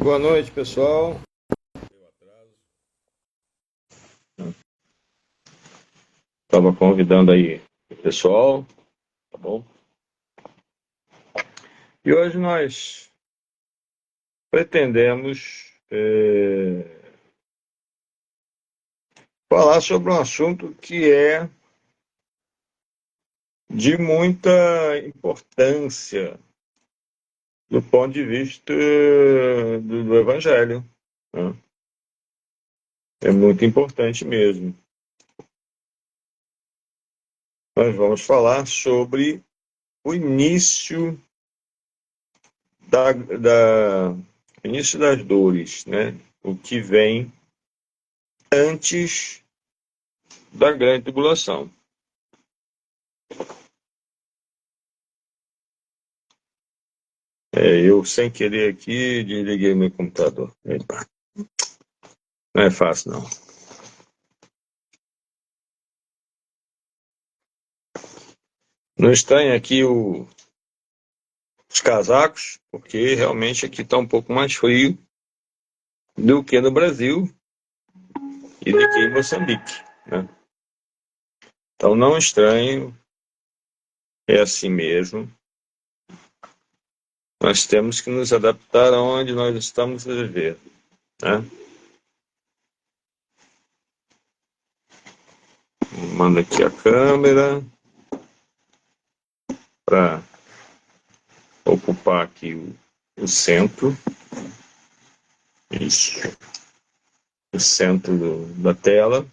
Boa noite, pessoal. Estava convidando aí o pessoal, tá bom? E hoje nós pretendemos falar sobre um assunto que é de muita importância do ponto de vista do Evangelho, né? É muito importante mesmo. Nós vamos falar sobre o início da início das dores, né? O que vem antes da grande tribulação. Eu, sem querer aqui, desliguei meu computador. Epa, não é fácil, não. Não estranha aqui os casacos, porque realmente aqui está um pouco mais frio do que no Brasil e do que em Moçambique, né? Então não estranho, é assim mesmo. Nós temos que nos adaptar aonde nós estamos a viver, né? Mando aqui a câmera para ocupar aqui o centro. Isso, o centro da tela.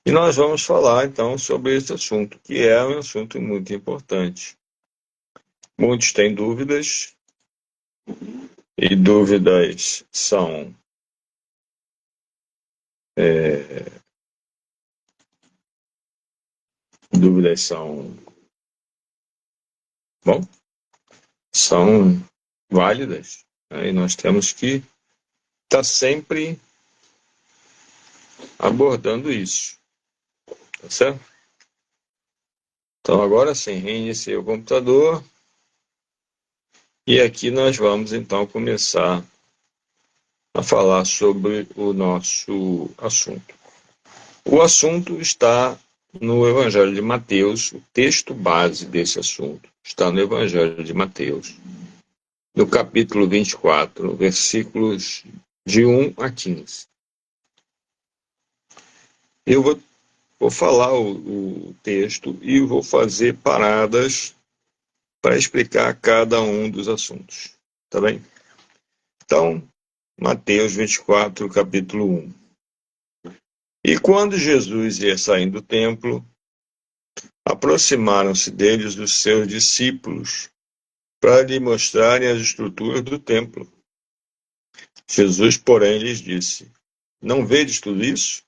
E nós vamos falar então sobre esse assunto, que é um assunto muito importante. Muitos têm dúvidas, e dúvidas são, bom, são válidas, né? E nós temos que estar sempre abordando isso, tá certo? Então agora sim, reiniciei o computador e aqui nós vamos então começar a falar sobre o nosso assunto. O assunto está no Evangelho de Mateus, o texto base desse assunto está no Evangelho de Mateus, no capítulo 24, versículos de 1 a 15. Eu vou falar o texto e vou fazer paradas para explicar cada um dos assuntos, tá bem? Então, Mateus 24, capítulo 1. E quando Jesus ia saindo do templo, aproximaram-se deles os seus discípulos para lhe mostrarem as estruturas do templo. Jesus, porém, lhes disse: Não vedes tudo isso?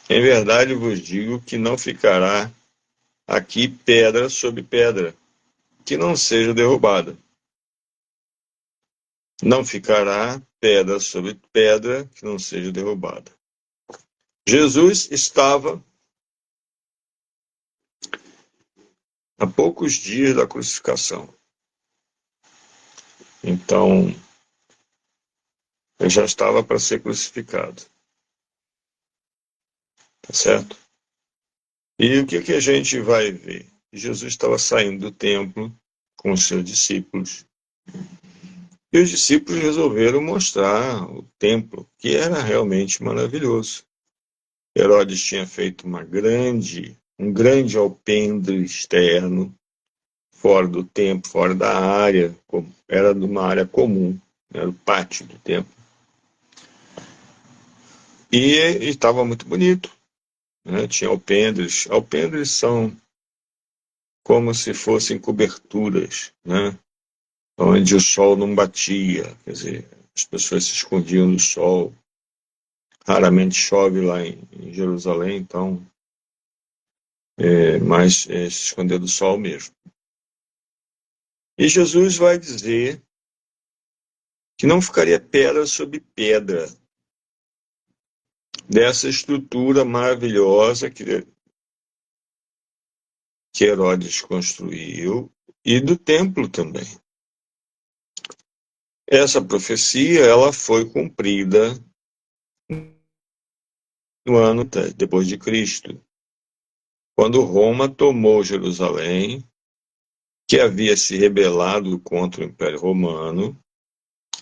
Em verdade vos digo que não ficará aqui pedra sobre pedra, que não seja derrubada. Não ficará pedra sobre pedra, que não seja derrubada. Jesus estava a poucos dias da crucificação. Então, ele já estava para ser crucificado. Tá certo? E o que a gente vai ver? Jesus estava saindo do templo com os seus discípulos. E os discípulos resolveram mostrar o templo, que era realmente maravilhoso. Herodes tinha feito um grande alpendre externo, fora do templo, fora da área, era numa área comum, era o pátio do templo. E estava muito bonito, né? Tinha alpendres. Alpendres são como se fossem coberturas, né? Onde o sol não batia, quer dizer, as pessoas se escondiam do sol. Raramente chove lá em Jerusalém, então se esconder do sol mesmo. E Jesus vai dizer que não ficaria pedra sobre pedra dessa estrutura maravilhosa que Herodes construiu e do templo também. Essa profecia ela foi cumprida no ano depois de Cristo, quando Roma tomou Jerusalém, que havia se rebelado contra o Império Romano.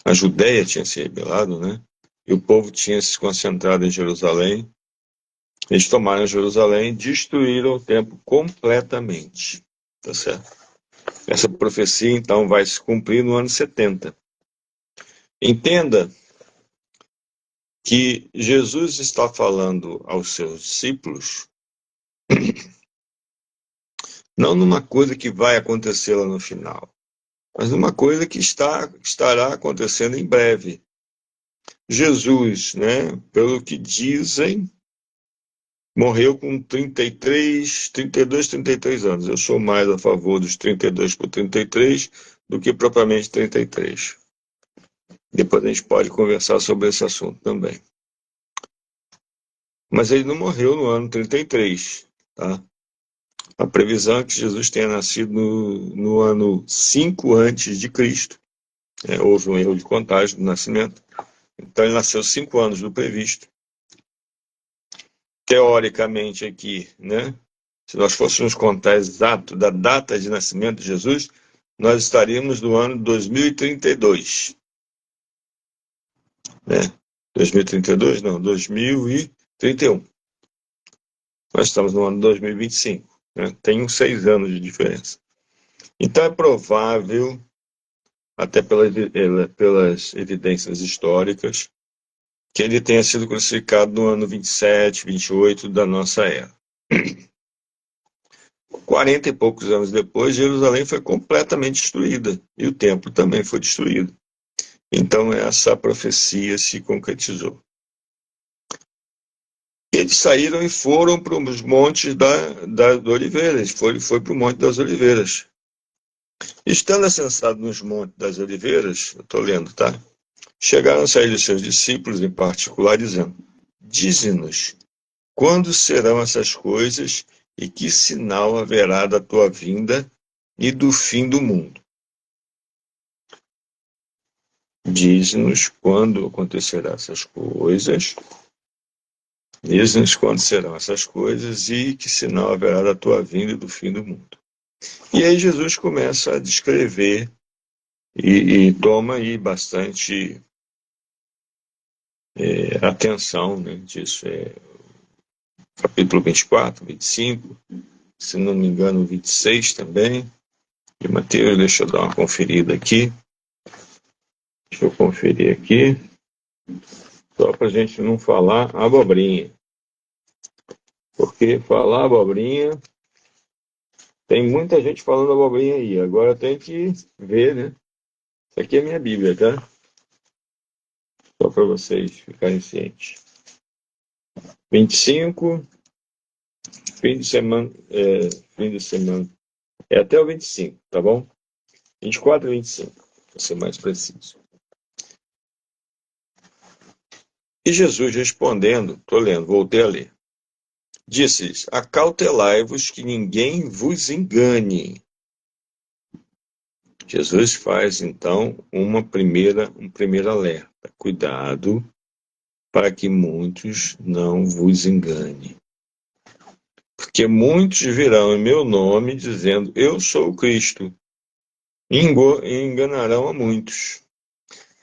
A Judéia tinha se rebelado, né? E o povo tinha se concentrado em Jerusalém. Eles tomaram Jerusalém e destruíram o templo completamente. Tá certo? Essa profecia, então, vai se cumprir no ano 70. Entenda que Jesus está falando aos seus discípulos não numa coisa que vai acontecer lá no final, mas numa coisa que estará acontecendo em breve. Jesus, né, pelo que dizem, morreu com 33, 32, 33 anos. Eu sou mais a favor dos 32 por 33 do que propriamente 33. Depois a gente pode conversar sobre esse assunto também. Mas ele não morreu no ano 33, tá? A previsão é que Jesus tenha nascido no ano 5 antes de Cristo. Houve um erro de contagem do nascimento. Então ele nasceu 5 anos do previsto. Teoricamente aqui, né? Se nós fôssemos contar exato da data de nascimento de Jesus, nós estaríamos no ano 2032. Né? 2032? Não, 2031. Nós estamos no ano 2025. Né? Tem uns 6 anos de diferença. Então é provável, até pelas evidências históricas, que ele tenha sido crucificado no ano 27, 28 da nossa era. 40 e poucos anos depois, Jerusalém foi completamente destruída e o templo também foi destruído. Então essa profecia se concretizou. Eles saíram e foram para os montes das Oliveiras, foi para o Monte das Oliveiras. Estando assentados nos Montes das Oliveiras, eu estou lendo, tá? Chegaram a sair de seus discípulos em particular, dizendo: Dize-nos, quando serão essas coisas e que sinal haverá da tua vinda e do fim do mundo? Dize-nos quando acontecerão essas coisas, dize-nos quando serão essas coisas e que sinal haverá da tua vinda e do fim do mundo. E aí Jesus começa a descrever e toma aí bastante atenção, né, disso. Capítulo 24, 25, se não me engano 26 também, de Mateus. Deixa eu dar uma conferida aqui. Deixa eu conferir aqui, só para a gente não falar abobrinha. Porque falar abobrinha, tem muita gente falando abobrinha aí. Agora tem que ver, né? Isso aqui é minha Bíblia, tá? Só para vocês ficarem cientes. 25, fim de semana, fim de semana. É até o 25, tá bom? 24 e 25, para ser mais preciso. E Jesus respondendo, estou lendo, voltei a ler. Disse-lhes: acautelai-vos que ninguém vos engane. Jesus faz, então, um primeiro alerta. Cuidado para que muitos não vos enganem. Porque muitos virão em meu nome dizendo, eu sou o Cristo, e enganarão a muitos.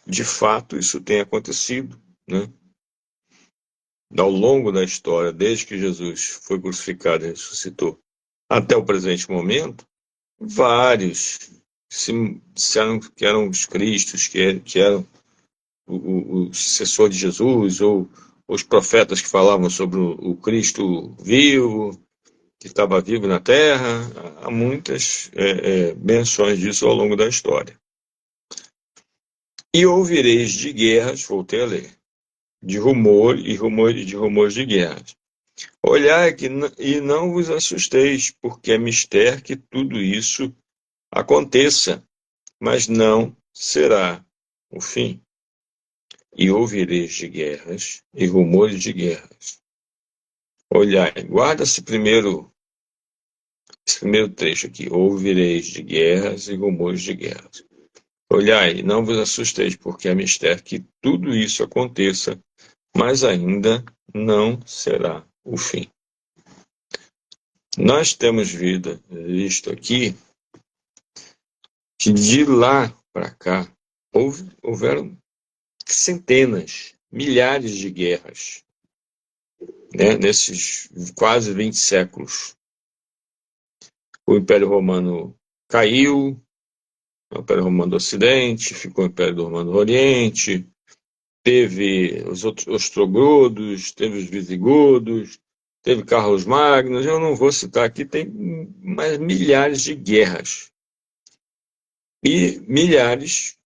De fato, isso tem acontecido, né? Ao longo da história, desde que Jesus foi crucificado e ressuscitou, até o presente momento, vários se disseram que eram os Cristos, que eram o sucessor de Jesus, ou os profetas que falavam sobre o Cristo vivo, que estava vivo na Terra. Há muitas menções disso ao longo da história. E ouvireis de guerras, voltei a ler, de rumores de guerras. Olhai e não vos assusteis, porque é mister que tudo isso aconteça, mas não será o fim. E ouvireis de guerras e rumores de guerras. Olhai, guarda esse primeiro trecho aqui. Ouvireis de guerras e rumores de guerras. Olhai, não vos assusteis, porque é mistério que tudo isso aconteça, mas ainda não será o fim. Nós temos visto aqui que de lá para cá houveram centenas, milhares de guerras, né, nesses quase 20 séculos. O Império Romano caiu, o Império Romano do Ocidente, ficou o Império Romano do Oriente, teve os outros ostrogodos, teve os visigodos, teve Carlos Magno, eu não vou citar aqui, tem mais milhares de guerras e milhares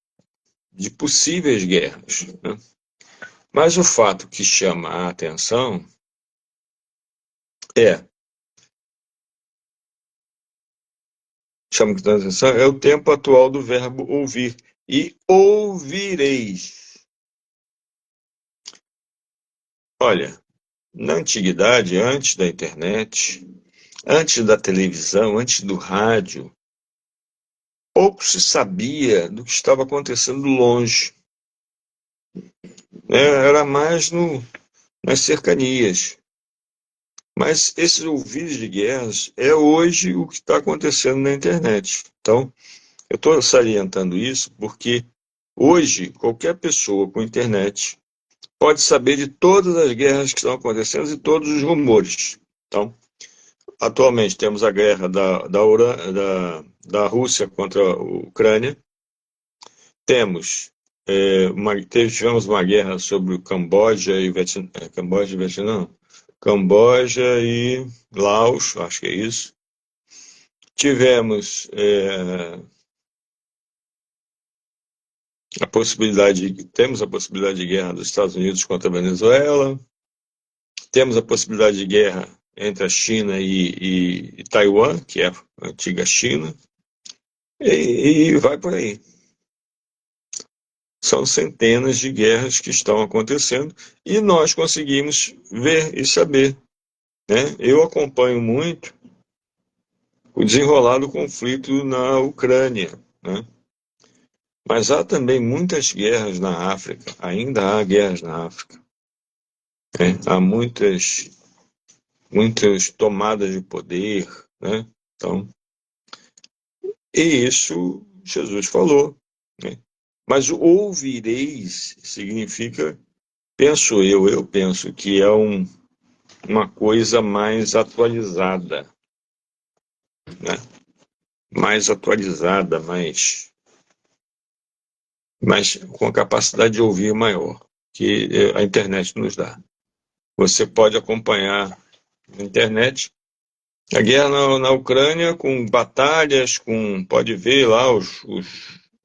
de possíveis guerras, né? Mas o fato que chama a atenção é, é o tempo atual do verbo ouvir. E ouvireis. Olha, na antiguidade, antes da internet, antes da televisão, antes do rádio, pouco se sabia do que estava acontecendo longe, né? Era mais nas cercanias. Mas esses ouvidos de guerras é hoje o que está acontecendo na internet. Então, eu estou salientando isso porque hoje qualquer pessoa com internet pode saber de todas as guerras que estão acontecendo e todos os rumores. Então, atualmente temos a guerra da Rússia contra a Ucrânia. Tivemos uma guerra sobre o Camboja e Vietnã, Camboja e Vietnã, não. Camboja e Laos, acho que é isso. Tivemos temos a possibilidade de guerra dos Estados Unidos contra a Venezuela, temos a possibilidade de guerra entre a China e Taiwan, que é a antiga China, e vai por aí. São centenas de guerras que estão acontecendo e nós conseguimos ver e saber, né? Eu acompanho muito o desenrolar do conflito na Ucrânia, né? Mas há também muitas guerras na África, ainda há guerras na África, né? Há muitas tomadas de poder, né? Então, e isso Jesus falou, né? Mas o ouvireis significa, eu penso que é uma coisa mais atualizada, né? Mais atualizada, mais com a capacidade de ouvir maior, que a internet nos dá. Você pode acompanhar na internet a guerra na Ucrânia com batalhas, pode ver lá os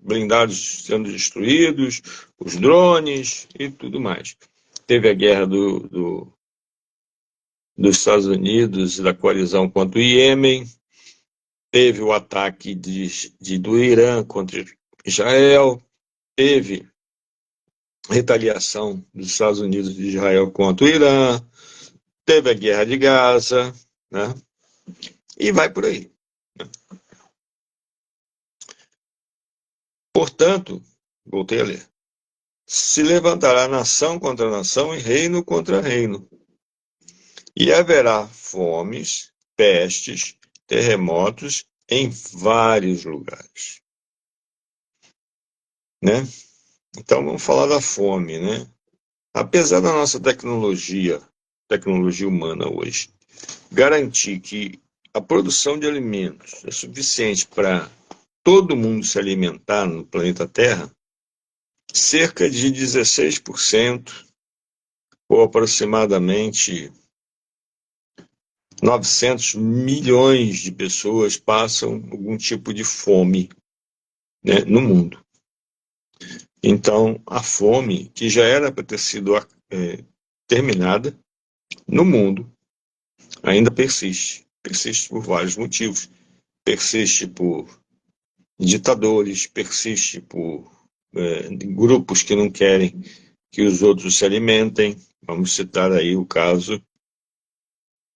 blindados sendo destruídos, os drones e tudo mais. Teve a guerra dos Estados Unidos e da coalizão contra o Iêmen, teve o ataque do Irã contra Israel, teve retaliação dos Estados Unidos e de Israel contra o Irã, teve a guerra de Gaza, né? E vai por aí. Portanto, voltei a ler, se levantará nação contra nação e reino contra reino, e haverá fomes, pestes, terremotos em vários lugares, né? Então vamos falar da fome, né? Apesar da nossa tecnologia humana hoje, garantir que a produção de alimentos é suficiente para todo mundo se alimentar no planeta Terra, cerca de 16%, ou aproximadamente 900 milhões de pessoas passam algum tipo de fome, né, no mundo. Então, a fome, que já era para ter sido terminada no mundo, ainda persiste. Persiste por vários motivos. Persiste por ditadores, persiste por grupos que não querem que os outros se alimentem. Vamos citar aí o caso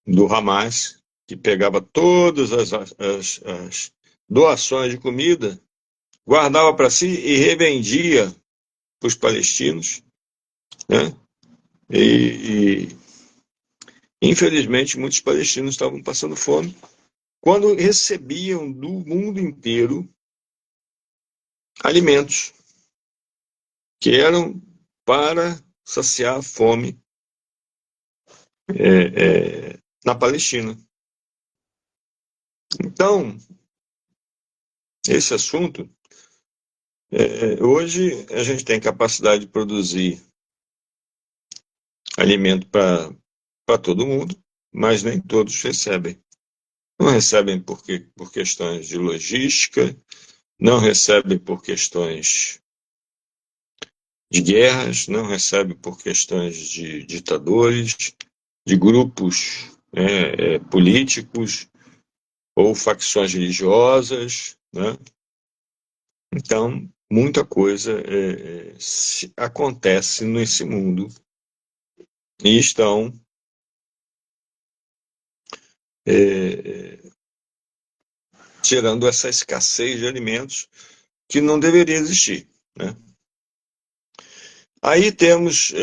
do Hamas, que pegava todas as doações de comida guardava para si e revendia para os palestinos, né? E, infelizmente, muitos palestinos estavam passando fome quando recebiam do mundo inteiro alimentos que eram para saciar a fome na Palestina. Então, esse assunto, hoje a gente tem capacidade de produzir alimento para todo mundo, mas nem todos recebem. Não recebem por questões de logística, não recebem por questões de guerras, não recebem por questões de ditadores, de grupos políticos ou facções religiosas, né? Então, muita coisa acontece nesse mundo e estão gerando essa escassez de alimentos que não deveria existir, né? Aí temos,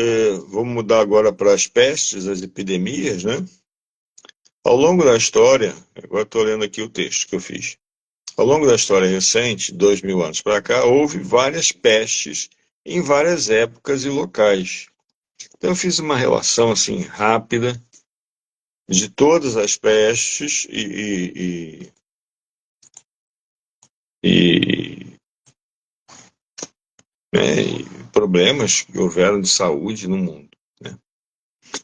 vamos mudar agora para as pestes, as epidemias, né? Ao longo da história, agora estou lendo aqui o texto que eu fiz. Ao longo da história recente, 2000 anos para cá, houve várias pestes em várias épocas e locais. Então eu fiz uma relação assim rápida de todas as pestes e e problemas que houveram de saúde no mundo, né?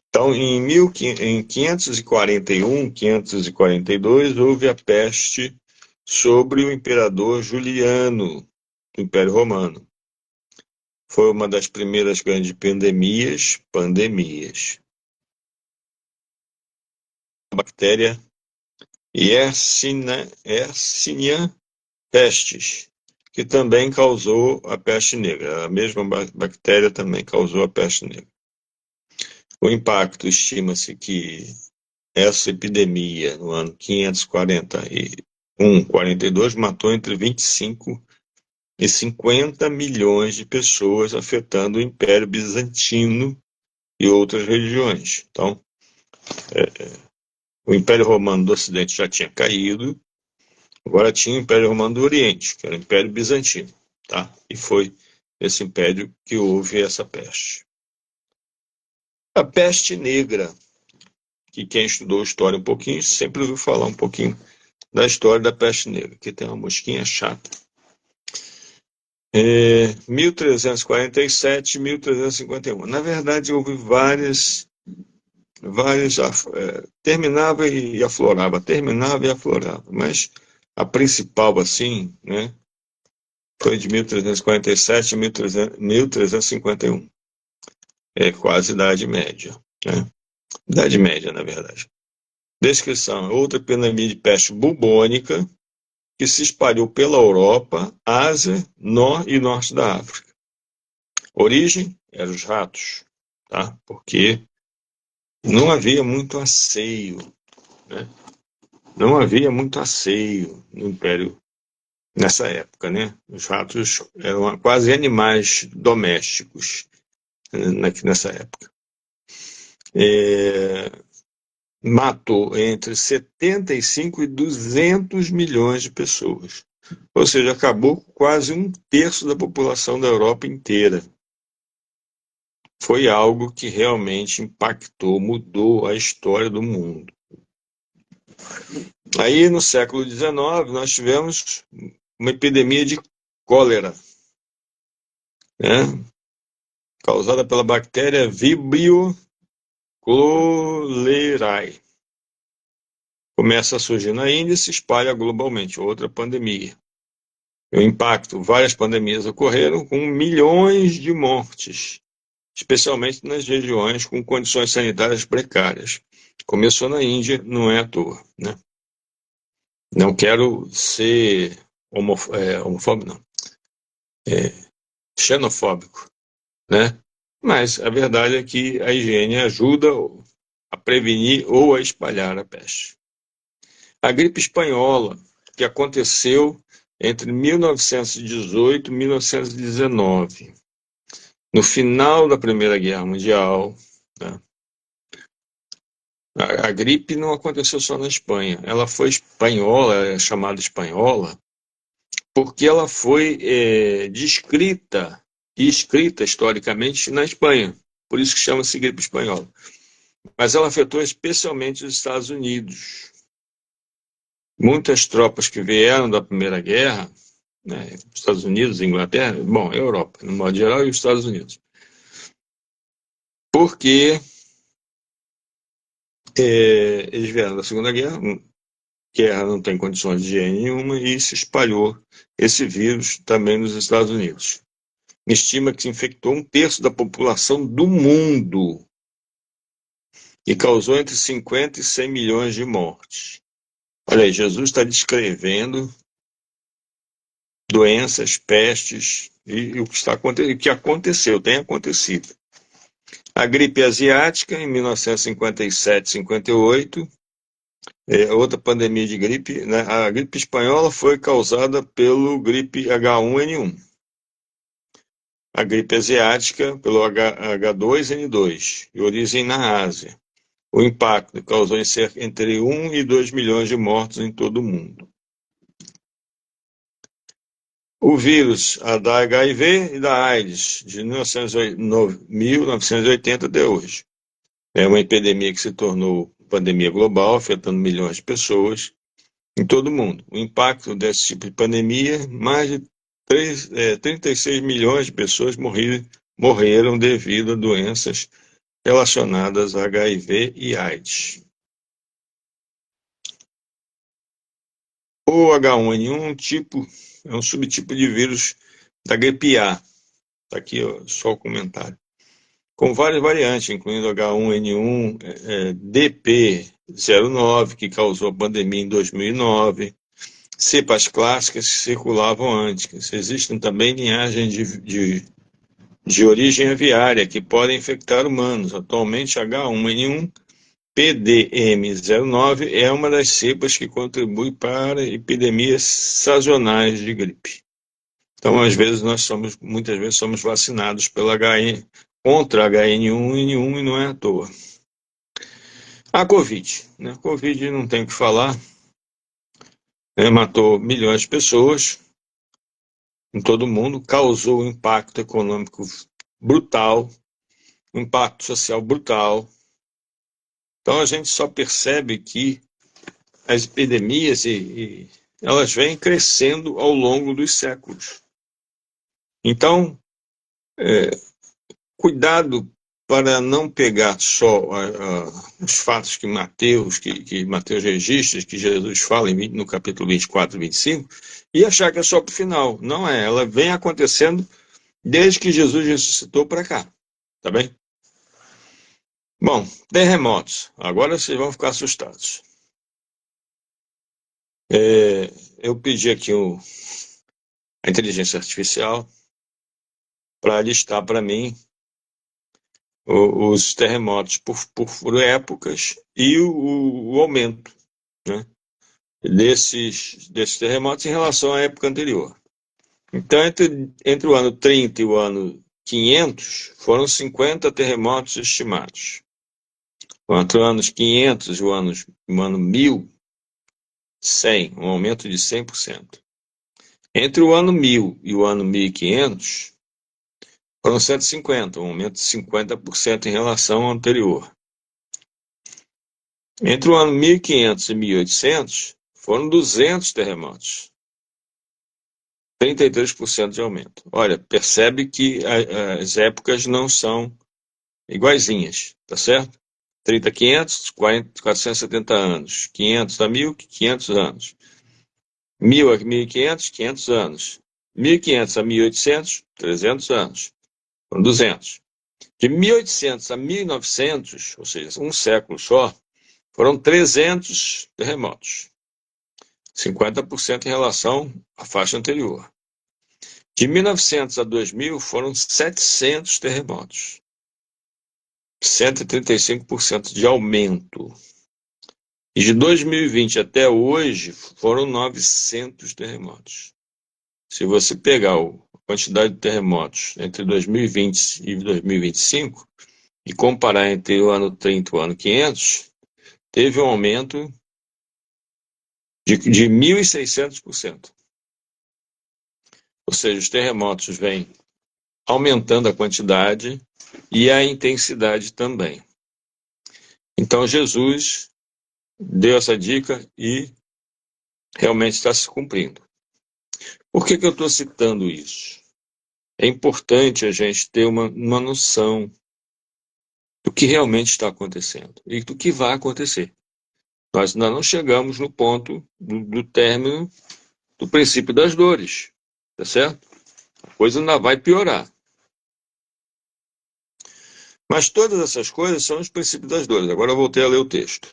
Então, em 541, 542, houve a peste sobre o imperador Juliano, do Império Romano. Foi uma das primeiras grandes pandemias. A bactéria Yersinia pestis, que também causou a peste negra. A mesma bactéria também causou a peste negra. O impacto, estima-se que essa epidemia, no ano 541, 42, matou entre 25 e 50 milhões de pessoas, afetando o Império Bizantino e outras regiões. Então, o Império Romano do Ocidente já tinha caído, agora tinha o Império Romano do Oriente, que era o Império Bizantino, tá? E foi esse império que houve essa peste. A peste negra, que quem estudou história um pouquinho sempre ouviu falar um pouquinho da história da peste negra, que tem uma mosquinha chata. 1347, 1351. Na verdade, houve várias terminava e aflorava, mas a principal, assim, né, foi de 1347 a 1351. É quase Idade Média, né? Idade Média, na verdade. Descrição: outra epidemia de peste bubônica que se espalhou pela Europa, Ásia, e norte da África. Origem eram os ratos, tá? Porque não havia muito asseio, né? Não havia muito asseio no Império nessa época, né? Os ratos eram quase animais domésticos, né, nessa época. Matou entre 75 e 200 milhões de pessoas. Ou seja, acabou quase um terço da população da Europa inteira. Foi algo que realmente impactou, mudou a história do mundo. Aí, no século XIX, nós tivemos uma epidemia de cólera, né? Causada pela bactéria Vibrio cholerae. Começa a surgir na Índia e se espalha globalmente, outra pandemia. O impacto, várias pandemias ocorreram com milhões de mortes, especialmente nas regiões com condições sanitárias precárias. Começou na Índia, não é à toa, né? Não quero ser homofóbico, não. Xenofóbico, né? Mas a verdade é que a higiene ajuda a prevenir ou a espalhar a peste. A gripe espanhola, que aconteceu entre 1918 e 1919. No final da Primeira Guerra Mundial, né, a gripe não aconteceu só na Espanha. Ela foi espanhola, é chamada espanhola, porque ela foi descrita e escrita historicamente na Espanha. Por isso que chama-se gripe espanhola. Mas ela afetou especialmente os Estados Unidos. Muitas tropas que vieram da Primeira Guerra, né, Estados Unidos, Inglaterra, bom, Europa, no modo geral, e os Estados Unidos. Porque eles vieram da Segunda Guerra, guerra não tem condições de higiene nenhuma, e se espalhou esse vírus também nos Estados Unidos. Estima que infectou 1/3 da população do mundo e causou entre 50 e 100 milhões de mortes. Olha aí, Jesus está descrevendo doenças, pestes e o que está acontecendo, o que aconteceu, tem acontecido. A gripe asiática, em 1957, 58, outra pandemia de gripe, né? A gripe espanhola foi causada pelo gripe H1N1. A gripe asiática pelo H2N2, de origem na Ásia. O impacto causou entre 1 e 2 milhões de mortos em todo o mundo. O vírus da HIV e da AIDS, de 1980 até hoje. É uma epidemia que se tornou pandemia global, afetando milhões de pessoas em todo o mundo. O impacto desse tipo de pandemia, mais de 36 milhões de pessoas morreram devido a doenças relacionadas a HIV e AIDS. O H1N1 é um subtipo de vírus da gripe A. Está aqui só o comentário. Com várias variantes, incluindo H1N1 DP09, que causou a pandemia em 2009, cepas clássicas que circulavam antes. Existem também linhagens de origem aviária que podem infectar humanos. Atualmente, H1N1 PDM09 é uma das cepas que contribui para epidemias sazonais de gripe. Então, muitas vezes somos vacinados contra HN1N1 e não é à toa. A Covid, né? A Covid não tem o que falar, né? Matou milhões de pessoas em todo o mundo, causou um impacto econômico brutal, um impacto social brutal. Então a gente só percebe que as epidemias elas vêm crescendo ao longo dos séculos. Então, cuidado para não pegar só os fatos que Mateus registra, que Jesus fala no capítulo 24 e 25, e achar que é só para o final. Não é, ela vem acontecendo desde que Jesus ressuscitou para cá, tá bem? Bom, terremotos. Agora vocês vão ficar assustados. Eu pedi aqui a inteligência artificial para listar para mim os terremotos por épocas e o aumento, né, desses terremotos em relação à época anterior. Então, entre o ano 30 e o ano 500, foram 50 terremotos estimados. Entre os anos 500 e o ano 1000, 100, um aumento de 100%. Entre o ano 1000 e o ano 1500, foram 150, um aumento de 50% em relação ao anterior. Entre o ano 1500 e 1800, foram 200 terremotos. 33% de aumento. Olha, percebe que as épocas não são iguaizinhas, tá certo? 30 a 500, 470 anos. 500 a 1000, 500 anos. 1000 a 1500, 500 anos. 1500 a 1800, 300 anos. Foram 200. De 1800 a 1900, ou seja, um século só, foram 300 terremotos. 50% em relação à faixa anterior. De 1900 a 2000 foram 700 terremotos. 135% de aumento. E de 2020 até hoje foram 900 terremotos. Se você pegar a quantidade de terremotos entre 2020 e 2025 e comparar entre o ano 30 e o ano 500, teve um aumento de 1.600%. Ou seja, os terremotos vêm aumentando a quantidade e a intensidade também. Então, Jesus deu essa dica e realmente está se cumprindo. Por que eu estou citando isso? É importante a gente ter uma noção do que realmente está acontecendo e do que vai acontecer. Nós ainda não chegamos no ponto do término do princípio das dores, tá certo? A coisa ainda vai piorar. Mas todas essas coisas são os princípios das dores. Agora eu voltei a ler o texto.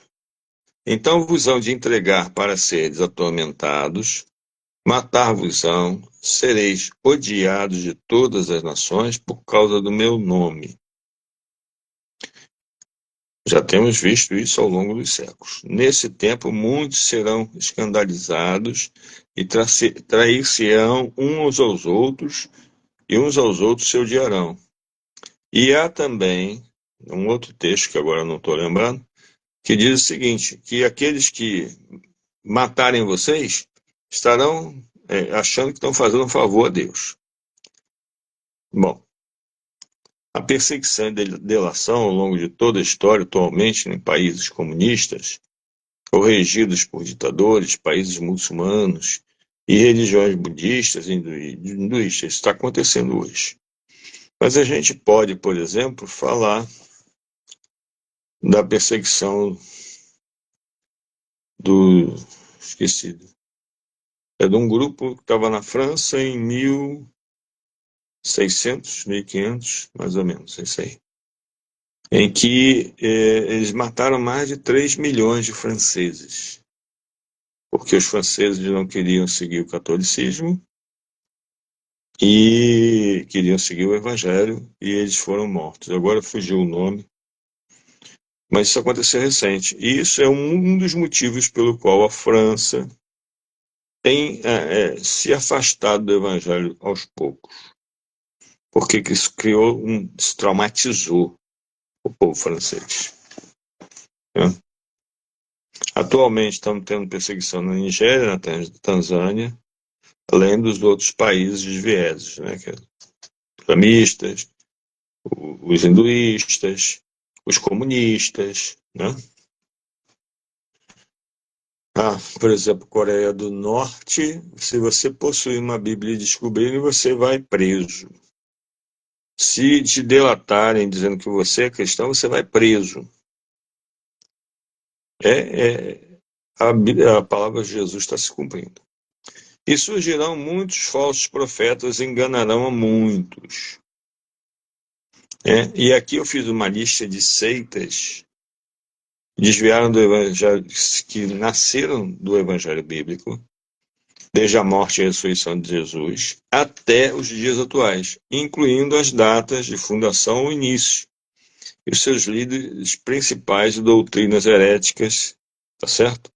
Então vos hão de entregar para seres atormentados, matar-vos-ão, sereis odiados de todas as nações por causa do meu nome. Já temos visto isso ao longo dos séculos. Nesse tempo, muitos serão escandalizados e trair-se-ão uns aos outros, e uns aos outros se odiarão. E há também um outro texto, que agora não estou lembrando, que diz o seguinte, que aqueles que matarem vocês estarão achando que estão fazendo um favor a Deus. Bom, a perseguição e delação ao longo de toda a história, atualmente em países comunistas, ou regidos por ditadores, países muçulmanos e religiões budistas e hinduístas, está acontecendo hoje. Mas a gente pode, por exemplo, falar da perseguição do... esquecido. É de um grupo que estava na França em 1600, 1500, mais ou menos, é isso aí. Em que eles mataram mais de 3 milhões de franceses. Porque os franceses não queriam seguir o catolicismo e queriam seguir o evangelho e eles foram mortos. Agora fugiu o nome, mas isso aconteceu recente. E isso é um dos motivos pelo qual a França tem se afastado do evangelho aos poucos. Porque isso criou, se traumatizou o povo francês. Né? Atualmente estamos tendo perseguição na Nigéria, na Tanzânia, além dos outros países vieses, né, que é os islamistas, os hinduístas, os comunistas, né? Por exemplo, Coreia do Norte, se você possuir uma Bíblia e descobrirem, você vai preso. Se te delatarem dizendo que você é cristão, você vai preso. A palavra de Jesus está se cumprindo. E surgirão muitos falsos profetas, enganarão a muitos. E aqui eu fiz uma lista de seitas que desviaram do evangelho, que nasceram do evangelho bíblico, desde a morte e a ressurreição de Jesus, até os dias atuais, incluindo as datas de fundação ou início, e os seus líderes principais de doutrinas heréticas, tá certo?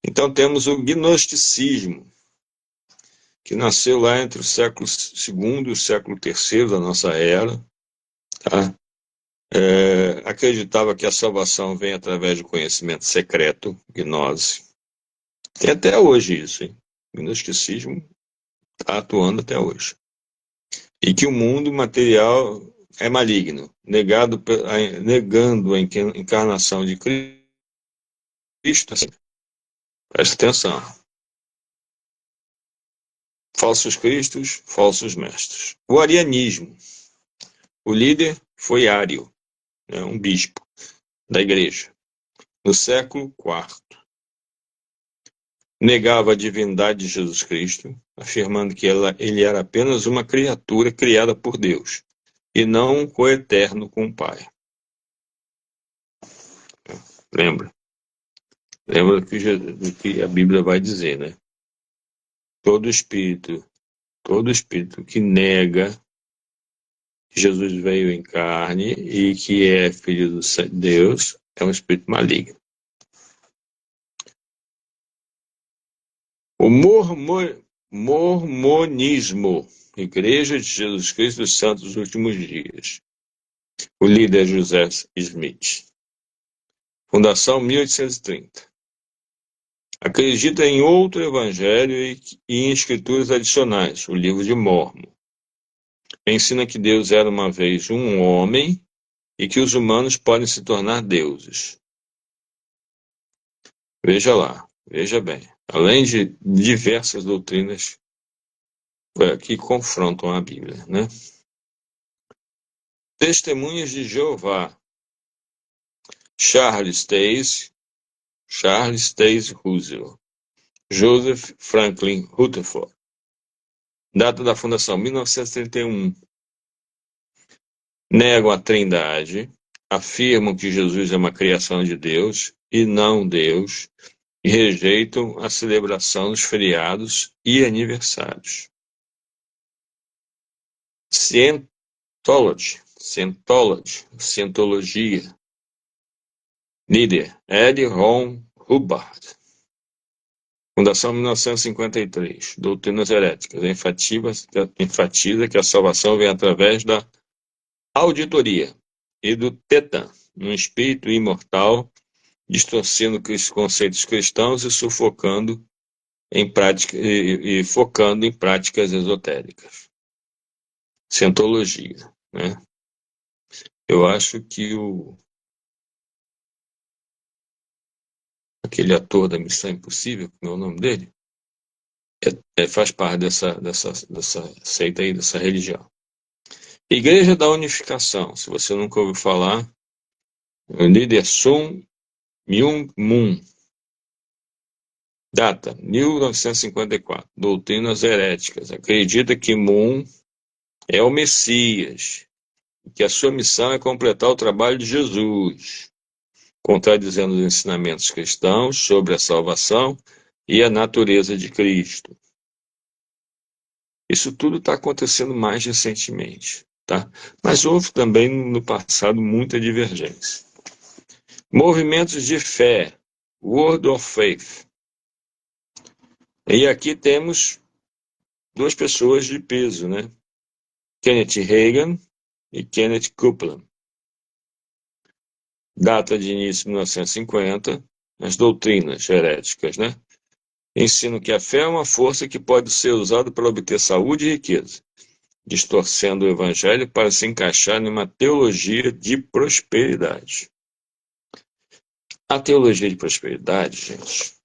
Então temos o gnosticismo, que nasceu lá entre o século II e o século III da nossa era, tá? Acreditava que a salvação vem através do conhecimento secreto, gnose. Tem até hoje isso, hein? O gnosticismo está atuando até hoje. E que o mundo material é maligno, negando a encarnação de Cristo. Assim, presta atenção. Falsos cristos, falsos mestres. O arianismo. O líder foi Ário, né, um bispo da igreja, no século IV. Negava a divindade de Jesus Cristo, afirmando que ele era apenas uma criatura criada por Deus, e não um coeterno com o Pai. Lembra? Lembra do que a Bíblia vai dizer, né? Todo espírito que nega que Jesus veio em carne e que é filho de Deus é um espírito maligno. O Mormonismo, Igreja de Jesus Cristo dos Santos dos Últimos Dias. O líder José Smith. Fundação 1830. Acredita em outro evangelho e em escrituras adicionais, o livro de Mórmon. Ensina que Deus era uma vez um homem e que os humanos podem se tornar deuses. Veja lá, veja bem. Além de diversas doutrinas que confrontam a Bíblia, né? Testemunhas de Jeová. Charles Taze Russell. Joseph Franklin Rutherford. Data da fundação: 1931. Negam a Trindade, afirmam que Jesus é uma criação de Deus e não Deus, e rejeitam a celebração dos feriados e aniversários. Scientologia. Líder: L. Ron Hubbard. Fundação 1953. Doutrinas heréticas. Enfatiza que a salvação vem através da auditoria e do Tetã, um espírito imortal, distorcendo os conceitos cristãos e sufocando focando em práticas esotéricas. Cientologia, né? Eu acho que aquele ator da Missão Impossível, como é o nome dele, faz parte dessa seita aí, dessa religião. Igreja da Unificação, se você nunca ouviu falar, o líder Sun Myung Moon. Data: 1954. Doutrinas heréticas. Acredita que Moon é o Messias, que a sua missão é completar o trabalho de Jesus, contradizendo os ensinamentos cristãos sobre a salvação e a natureza de Cristo. Isso tudo está acontecendo mais recentemente, tá? Mas houve também no passado muita divergência. Movimentos de fé, Word of Faith. E aqui temos duas pessoas de peso, né? Kenneth Hagin e Kenneth Copeland. Data de início 1950, as doutrinas heréticas, né? Ensinam que a fé é uma força que pode ser usada para obter saúde e riqueza, distorcendo o evangelho para se encaixar em uma teologia de prosperidade. A teologia de prosperidade, gente,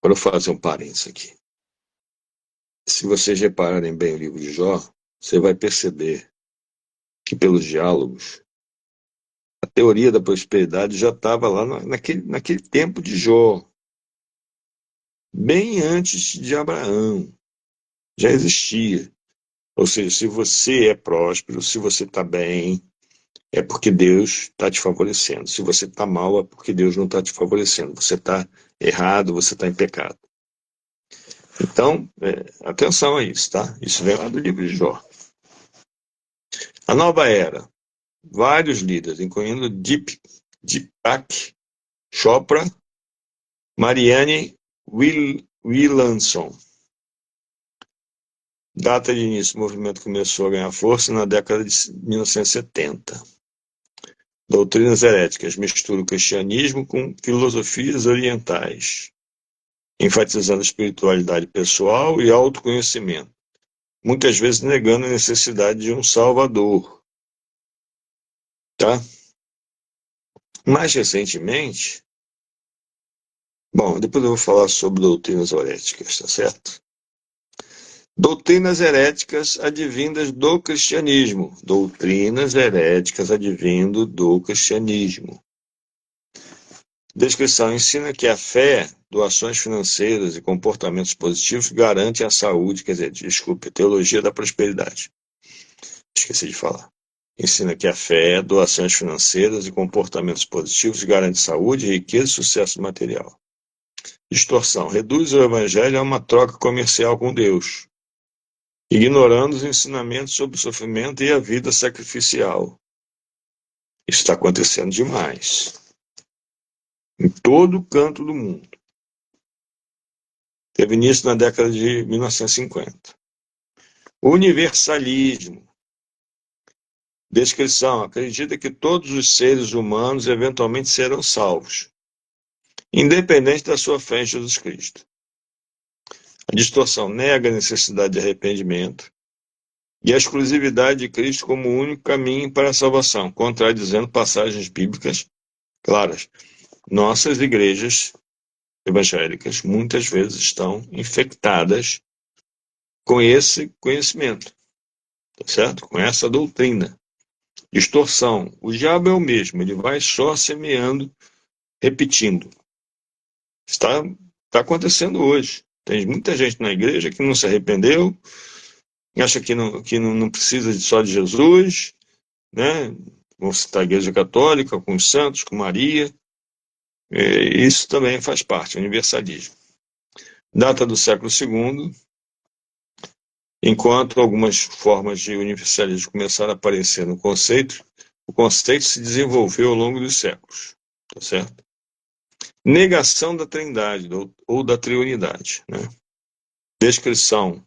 para eu fazer um parênteses aqui. Se vocês repararem bem o livro de Jó, você vai perceber que pelos diálogos, a teoria da prosperidade já estava lá naquele tempo de Jó, bem antes de Abraão, já existia. Ou seja, se você é próspero, se você está bem, é porque Deus está te favorecendo. Se você está mal, é porque Deus não está te favorecendo. Você está errado, você está em pecado. Então, atenção a isso, tá? Isso vem lá do livro de Jó. A nova era. Vários líderes, incluindo Deepak Chopra, Marianne Williamson. Data de início: o movimento começou a ganhar força na década de 1970. Doutrinas heréticas misturam o cristianismo com filosofias orientais, enfatizando a espiritualidade pessoal e autoconhecimento, muitas vezes negando a necessidade de um salvador. Tá? Mais recentemente, bom, depois eu vou falar sobre doutrinas heréticas, tá certo? Doutrinas heréticas advindas do cristianismo. Doutrinas heréticas advindo do cristianismo. Descrição: ensina que a fé, doações financeiras e comportamentos positivos garantem a saúde, quer dizer, desculpe, teologia da prosperidade. Esqueci de falar. Ensina que a fé, doações financeiras e comportamentos positivos garantem saúde, riqueza e sucesso material. Distorção: reduz o evangelho a uma troca comercial com Deus, ignorando os ensinamentos sobre o sofrimento e a vida sacrificial. Isso está acontecendo demais. Em todo canto do mundo. Teve início na década de 1950. Universalismo. Descrição: acredita que todos os seres humanos eventualmente serão salvos, independente da sua fé em Jesus Cristo. A distorção: nega a necessidade de arrependimento e a exclusividade de Cristo como o único caminho para a salvação, contradizendo passagens bíblicas claras. Nossas igrejas evangélicas muitas vezes estão infectadas com esse conhecimento, tá certo? Com essa doutrina. Distorção: o diabo é o mesmo, ele vai só semeando, repetindo. Está acontecendo hoje. Tem muita gente na igreja que não se arrependeu, acha que não precisa só de Jesus, né? Vamos citar a igreja católica, com os santos, com Maria. Isso também faz parte, universalismo. Data do século II, enquanto algumas formas de universalismo começaram a aparecer no conceito, o conceito se desenvolveu ao longo dos séculos, tá certo? Negação da trindade ou da triunidade, né? Descrição: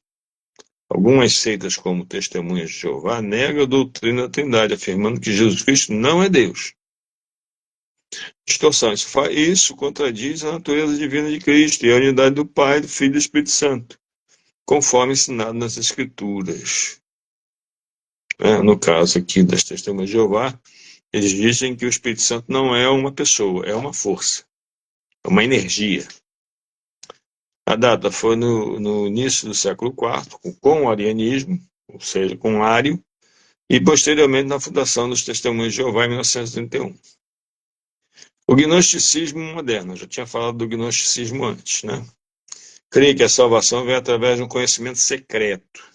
algumas seitas, como Testemunhas de Jeová, negam a doutrina da trindade, afirmando que Jesus Cristo não é Deus. Distorção: isso contradiz a natureza divina de Cristo e a unidade do Pai, do Filho e do Espírito Santo, conforme ensinado nas Escrituras. No caso aqui das Testemunhas de Jeová, eles dizem que o Espírito Santo não é uma pessoa, é uma força, é uma energia. A data foi no início do século IV, com o arianismo, ou seja, com Ário, e posteriormente na fundação dos Testemunhos de Jeová em 1931. O gnosticismo moderno, eu já tinha falado do gnosticismo antes, né? Crê que a salvação vem através de um conhecimento secreto,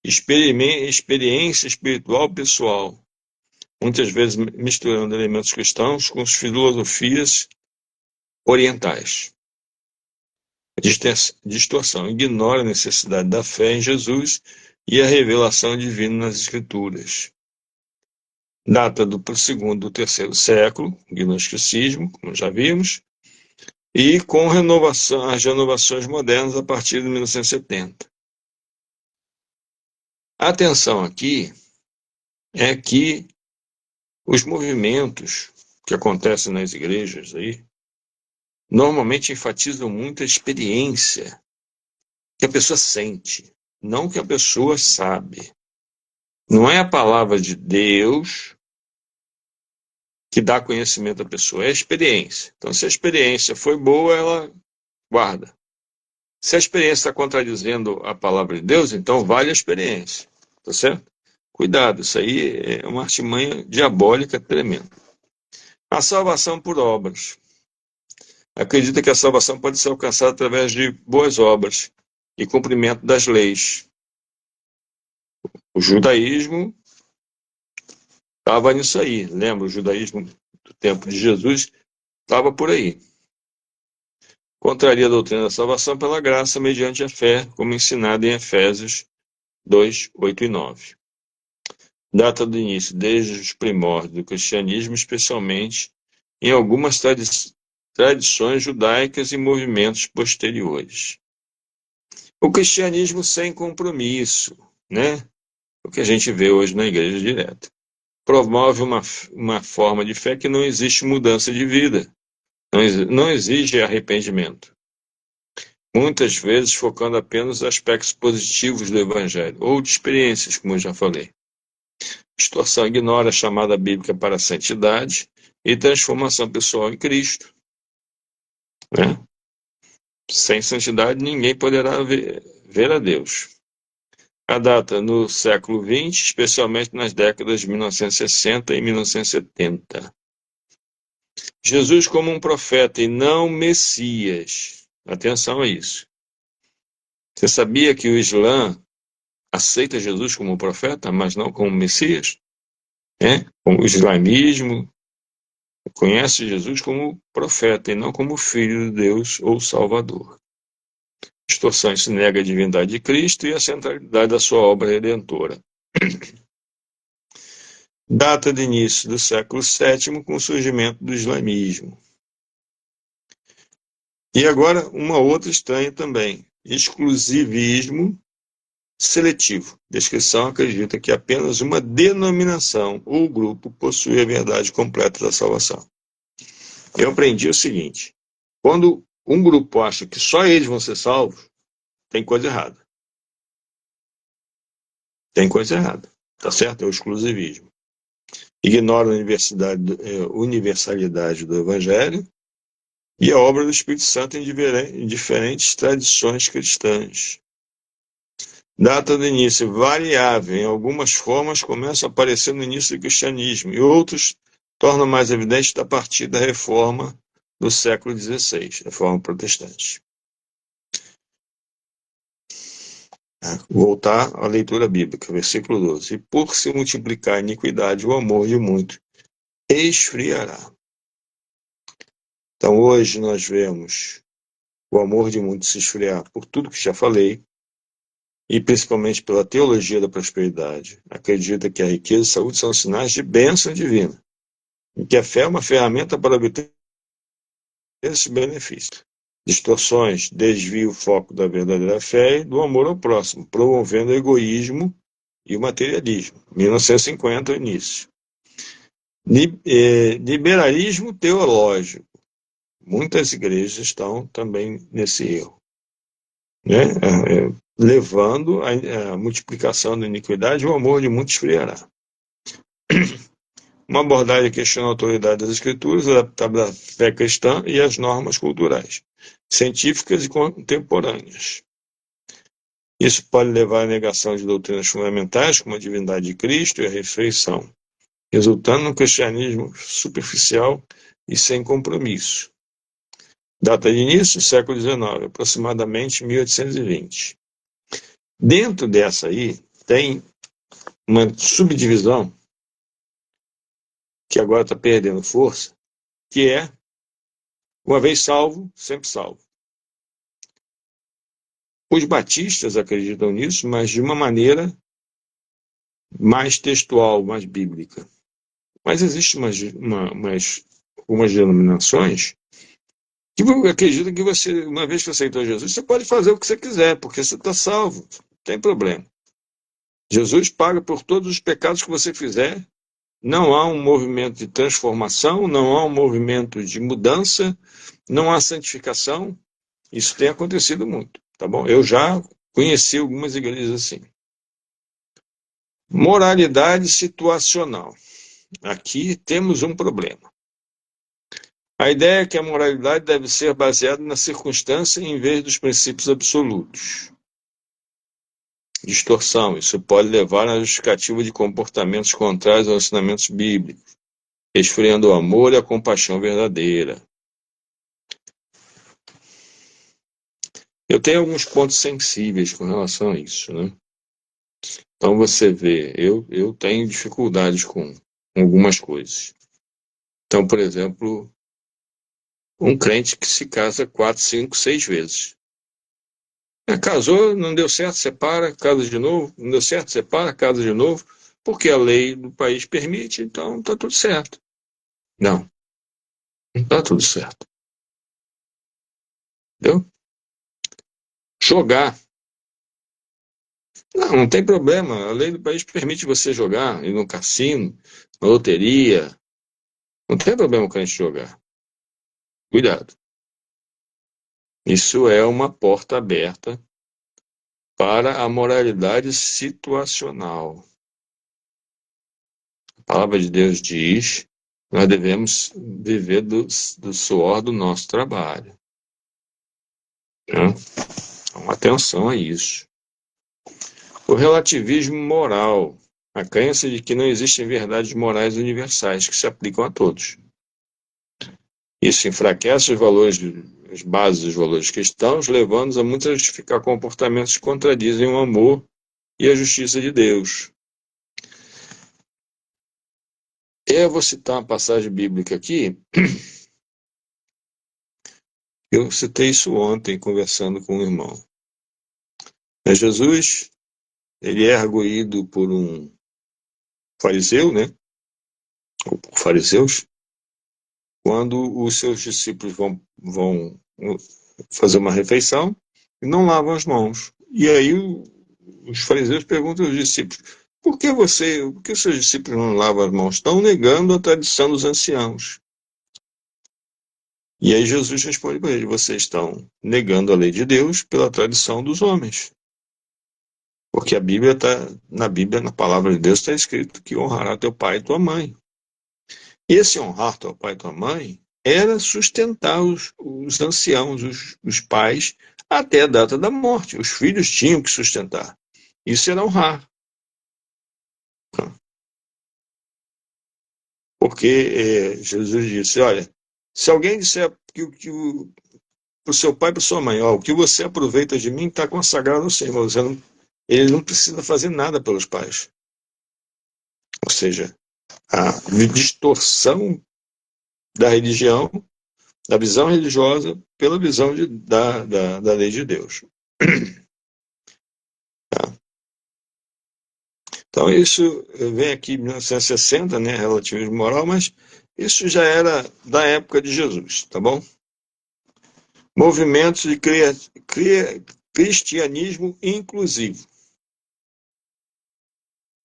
experiência espiritual pessoal, muitas vezes misturando elementos cristãos com as filosofias orientais. Distorção: ignora a necessidade da fé em Jesus e a revelação divina nas Escrituras. Data do segundo do terceiro século, gnosticismo, como já vimos, e com as renovações modernas a partir de 1970. A atenção aqui é que os movimentos que acontecem nas igrejas aí normalmente enfatizam muito a experiência que a pessoa sente, não que a pessoa sabe. Não é a palavra de Deus que dá conhecimento à pessoa, é a experiência. Então, se a experiência foi boa, ela guarda. Se a experiência está contradizendo a palavra de Deus, então vale a experiência. Tá certo? Cuidado, isso aí é uma artimanha diabólica tremenda. A salvação por obras. Acredita que a salvação pode ser alcançada através de boas obras e cumprimento das leis. O judaísmo estava nisso aí. Lembra? O judaísmo do tempo de Jesus estava por aí. Contraria a doutrina da salvação pela graça mediante a fé, como ensinado em Efésios 2, 8 e 9. Data do início desde os primórdios do cristianismo, especialmente em algumas tradições judaicas e movimentos posteriores. O cristianismo sem compromisso, né? O que a gente vê hoje na igreja direta. Promove uma forma de fé que não existe mudança de vida, não exige arrependimento. Muitas vezes focando apenas nos aspectos positivos do evangelho, ou de experiências, como eu já falei. Distorção: ignora a chamada bíblica para a santidade e transformação pessoal em Cristo. Né? Sem santidade ninguém poderá ver a Deus. A data no século XX, especialmente nas décadas de 1960 e 1970. Jesus como um profeta e não Messias. Atenção a isso. Você sabia que o Islã aceita Jesus como profeta, mas não como Messias? O islamismo conhece Jesus como profeta e não como filho de Deus ou salvador. Distorção: se nega a divindade de Cristo e a centralidade da sua obra redentora. Data de início do século VII com o surgimento do islamismo. E agora, uma outra estranha também: exclusivismo seletivo. Descrição acredita que apenas uma denominação ou grupo possui a verdade completa da salvação. Eu aprendi o seguinte: quando um grupo acha que só eles vão ser salvos, tem coisa errada. Tem coisa errada. Tá certo? É o exclusivismo. Ignora a universalidade do Evangelho e a obra do Espírito Santo em diferentes tradições cristãs. Data do início variável. Em algumas formas começa a aparecer no início do cristianismo e outros tornam mais evidente a partir da reforma do século XVI, reforma protestante. Voltar à leitura bíblica, versículo 12. E por se multiplicar a iniquidade, o amor de muitos esfriará. Então hoje nós vemos o amor de muitos se esfriar por tudo que já falei, e principalmente pela teologia da prosperidade. Acredita que a riqueza e a saúde são sinais de bênção divina, e que a fé é uma ferramenta para obter esses benefícios. Distorções desviam o foco da verdadeira fé e do amor ao próximo, promovendo o egoísmo e o materialismo. 1950, início. Liberalismo teológico. Muitas igrejas estão também nesse erro, né? Levando a multiplicação da iniquidade, o amor de muitos esfriará. Uma abordagem que questiona a autoridade das escrituras, adaptada à fé cristã e às normas culturais, científicas e contemporâneas. Isso pode levar à negação de doutrinas fundamentais, como a divindade de Cristo e a ressurreição, resultando num cristianismo superficial e sem compromisso. Data de início, século XIX, aproximadamente 1820. Dentro dessa aí, tem uma subdivisão que agora está perdendo força, que é uma vez salvo, sempre salvo. Os batistas acreditam nisso, mas de uma maneira mais textual, mais bíblica. Mas existem algumas denominações que acreditam que você, uma vez que aceitou Jesus, você pode fazer o que você quiser, porque você está salvo, não tem problema. Jesus paga por todos os pecados que você fizer. Não há um movimento de transformação, não há um movimento de mudança, não há santificação. Isso tem acontecido muito, tá bom? Eu já conheci algumas igrejas assim. Moralidade situacional. Aqui temos um problema. A ideia é que a moralidade deve ser baseada na circunstância em vez dos princípios absolutos. Distorção. Isso pode levar à justificativa de comportamentos contrários aos ensinamentos bíblicos, esfriando o amor e a compaixão verdadeira. Eu tenho alguns pontos sensíveis com relação a isso, né? Então você vê, eu tenho dificuldades com algumas coisas. Então, por exemplo, um crente que se casa 4, 5, 6 vezes. Casou, não deu certo, separa, casa de novo, não deu certo, separa, casa de novo, porque a lei do país permite, então está tudo certo. Não, não está tudo certo. Entendeu? Jogar. Não tem problema, a lei do país permite você jogar, ir no cassino, na loteria. Não tem problema o crente jogar. Cuidado. Isso é uma porta aberta para a moralidade situacional. A palavra de Deus diz: nós devemos viver do suor do nosso trabalho. Né? Então, atenção a isso. O relativismo moral, a crença de que não existem verdades morais universais que se aplicam a todos. Isso enfraquece os valores, as bases dos valores cristãos, levando-nos a muitos a justificar comportamentos que contradizem o amor e a justiça de Deus. Eu vou citar uma passagem bíblica aqui. Eu citei isso ontem, conversando com um irmão. Jesus, ele é arguído por um fariseu, né? Ou por fariseus, quando os seus discípulos vão fazer uma refeição e não lavam as mãos. E aí os fariseus perguntam aos discípulos: por que os seus discípulos não lavam as mãos? Estão negando a tradição dos anciãos. E aí Jesus responde para eles: vocês estão negando a lei de Deus pela tradição dos homens. Porque na Bíblia, na palavra de Deus, está escrito que honrará teu pai e tua mãe. E esse honrar teu pai e tua mãe era sustentar os anciãos, os pais, até a data da morte. Os filhos tinham que sustentar. Isso era honrar. Porque Jesus disse: olha, se alguém disser para o seu pai e para sua mãe, ó, o que você aproveita de mim está consagrado ao Senhor. Ele não precisa fazer nada pelos pais. Ou seja, a distorção da religião, da visão religiosa, pela visão da lei de Deus. Tá? Então, isso vem aqui em 1960, né, relativismo moral, mas isso já era da época de Jesus, tá bom? Movimentos de cristianismo inclusivo.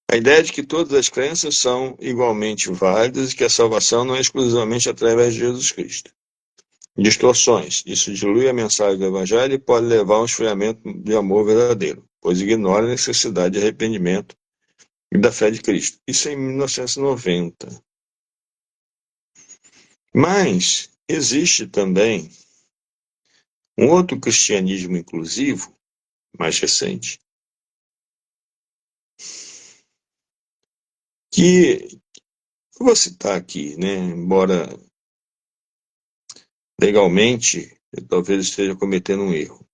A ideia de que todas as crenças são igualmente válidas e que a salvação não é exclusivamente através de Jesus Cristo. Distorções. Isso dilui a mensagem do Evangelho e pode levar a um esfriamento de amor verdadeiro, pois ignora a necessidade de arrependimento e da fé de Cristo. Isso é em 1990. Mas existe também um outro cristianismo inclusivo, mais recente, que eu vou citar aqui, né? Embora legalmente eu talvez esteja cometendo um erro,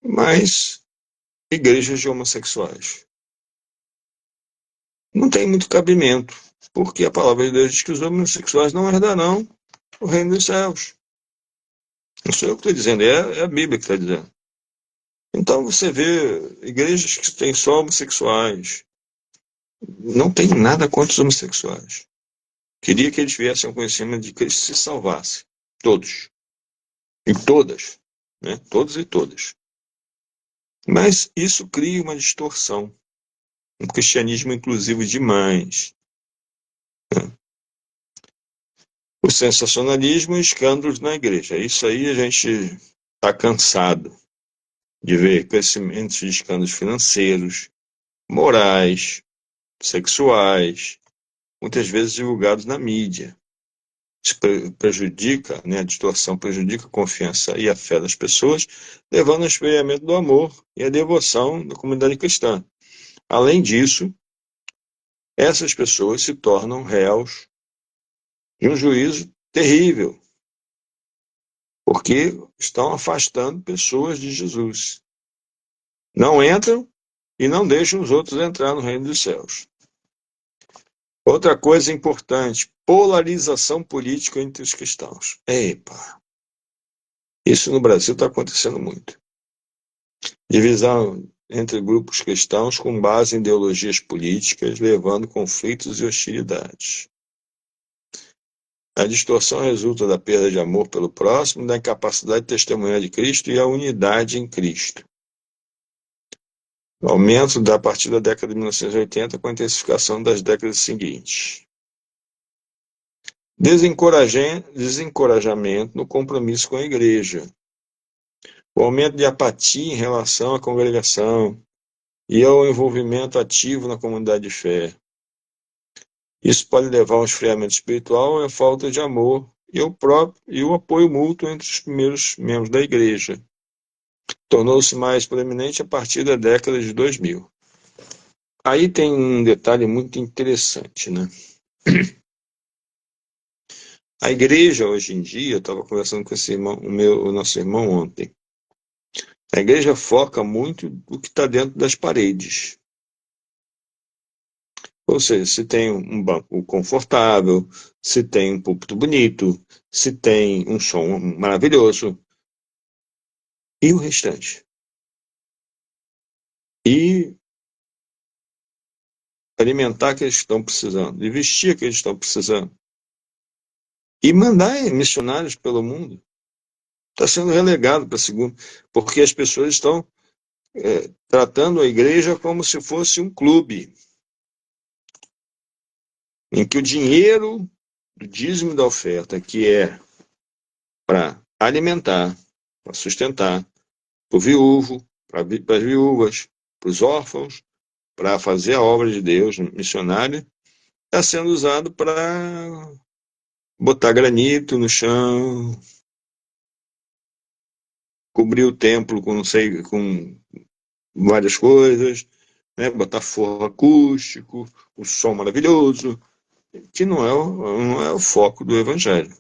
mas igrejas de homossexuais não tem muito cabimento, porque a palavra de Deus diz que os homossexuais não herdarão o reino dos céus. Não sou eu que estou dizendo, é a Bíblia que está dizendo. Então você vê igrejas que têm só homossexuais. Não tem nada contra os homossexuais. Queria que eles viessem ao conhecimento de Cristo e se salvassem. Todos. E todas. Né? Todos e todas. Mas isso cria uma distorção. Um cristianismo inclusivo demais. Né? O sensacionalismo e escândalos na igreja. Isso aí a gente está cansado de ver crescimentos de escândalos financeiros, morais, sexuais, muitas vezes divulgados na mídia. Isso prejudica, né, a distorção prejudica a confiança e a fé das pessoas, levando ao esfriamento do amor e a devoção da comunidade cristã. Além disso, essas pessoas se tornam réus de um juízo terrível, porque estão afastando pessoas de Jesus. Não entram e não deixam os outros entrar no reino dos céus. Outra coisa importante, polarização política entre os cristãos. Epa, isso no Brasil está acontecendo muito. Divisão entre grupos cristãos com base em ideologias políticas, levando conflitos e hostilidades. A distorção resulta da perda de amor pelo próximo, da incapacidade de testemunhar de Cristo e a unidade em Cristo. O aumento a partir da década de 1980 com a intensificação das décadas seguintes. Desencorajamento no compromisso com a igreja. O aumento de apatia em relação à congregação e ao envolvimento ativo na comunidade de fé. Isso pode levar a um esfriamento espiritual e a falta de amor e o apoio mútuo entre os primeiros membros da igreja. Tornou-se mais proeminente a partir da década de 2000. Aí tem um detalhe muito interessante, né? A igreja hoje em dia, eu estava conversando com esse irmão, o nosso irmão ontem, a igreja foca muito no que está dentro das paredes. Ou seja, se tem um banco confortável, se tem um púlpito bonito, se tem um som maravilhoso, e o restante. E alimentar que eles estão precisando, e vestir que eles estão precisando. E mandar missionários pelo mundo. Está sendo relegado para segundo, porque as pessoas estão tratando a igreja como se fosse um clube, em que o dinheiro do dízimo da oferta, que é para alimentar, para sustentar, para o viúvo, para as viúvas, para os órfãos, para fazer a obra de Deus missionária, está sendo usado para botar granito no chão, cobrir o templo com não sei, com várias coisas, né? Botar forro acústico, o som maravilhoso, que não é o foco do evangelho.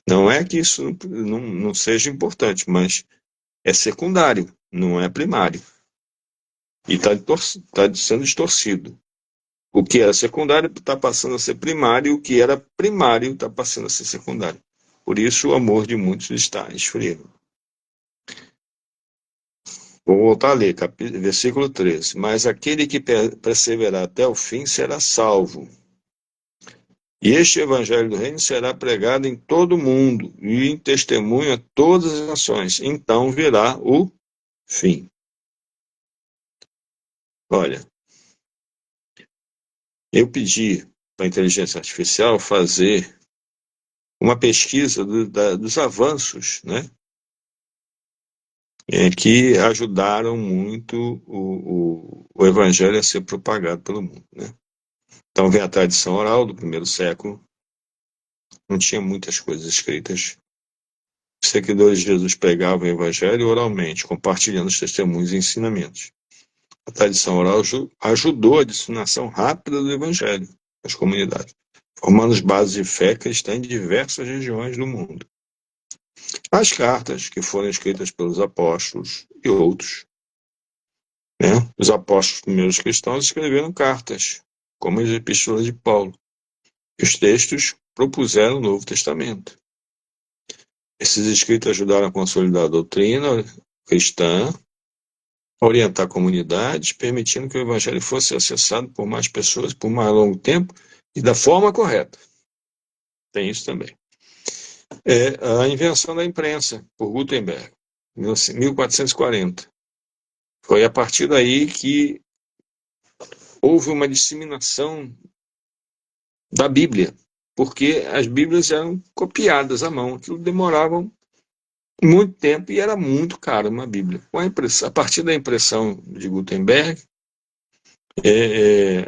Não é que isso não seja importante, mas é secundário, não é primário. E está sendo distorcido. O que era secundário está passando a ser primário, e o que era primário está passando a ser secundário. Por isso o amor de muitos está esfriando. Vou voltar a ler, versículo 13. Mas aquele que perseverar até o fim será salvo. E este evangelho do reino será pregado em todo o mundo e em testemunho a todas as nações. Então virá o fim. Olha, eu pedi para a inteligência artificial fazer uma pesquisa dos avanços, né, que ajudaram muito o evangelho a ser propagado pelo mundo, né? Então vem a tradição oral do primeiro século, não tinha muitas coisas escritas. Os seguidores de Jesus pregavam o evangelho oralmente, compartilhando os testemunhos e ensinamentos. A tradição oral ajudou a disseminação rápida do evangelho às comunidades, formando as bases de fé cristã em diversas regiões do mundo. As cartas, que foram escritas pelos apóstolos e outros, né? Os apóstolos primeiros cristãos escreveram cartas, como as epístolas de Paulo. Os textos propuseram o Novo Testamento. Esses escritos ajudaram a consolidar a doutrina cristã, a orientar comunidades, permitindo que o evangelho fosse acessado por mais pessoas por mais longo tempo e da forma correta. Tem isso também. A invenção da imprensa, por Gutenberg, em 1440. Foi a partir daí que houve uma disseminação da Bíblia, porque as Bíblias eram copiadas à mão, aquilo demorava muito tempo e era muito caro uma Bíblia. A partir da impressão de Gutenberg,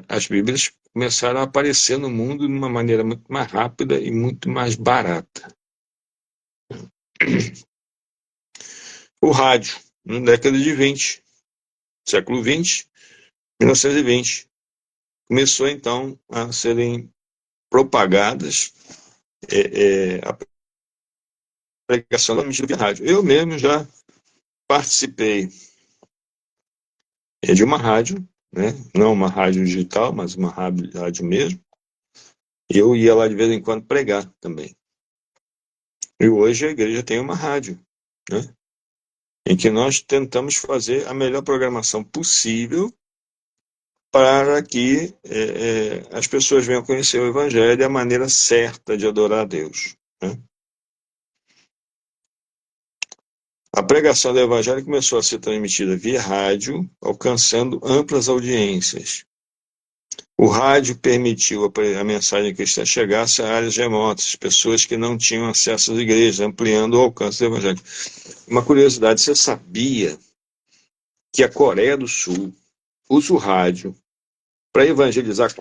as Bíblias começaram a aparecer no mundo de uma maneira muito mais rápida e muito mais barata. O rádio, na década de 20, século 20, 1920, começou então a serem propagadas a pregação da mentira via rádio. Eu mesmo já participei de uma rádio, né? Não uma rádio digital, mas uma rádio mesmo. Eu ia lá de vez em quando pregar também. E hoje a igreja tem uma rádio, né? Em que nós tentamos fazer a melhor programação possível para que as pessoas venham conhecer o Evangelho e a maneira certa de adorar a Deus, né? A pregação do Evangelho começou a ser transmitida via rádio, alcançando amplas audiências. O rádio permitiu a mensagem cristã chegasse a áreas remotas, pessoas que não tinham acesso às igrejas, ampliando o alcance do Evangelho. Uma curiosidade, você sabia que a Coreia do Sul usa o rádio para evangelizar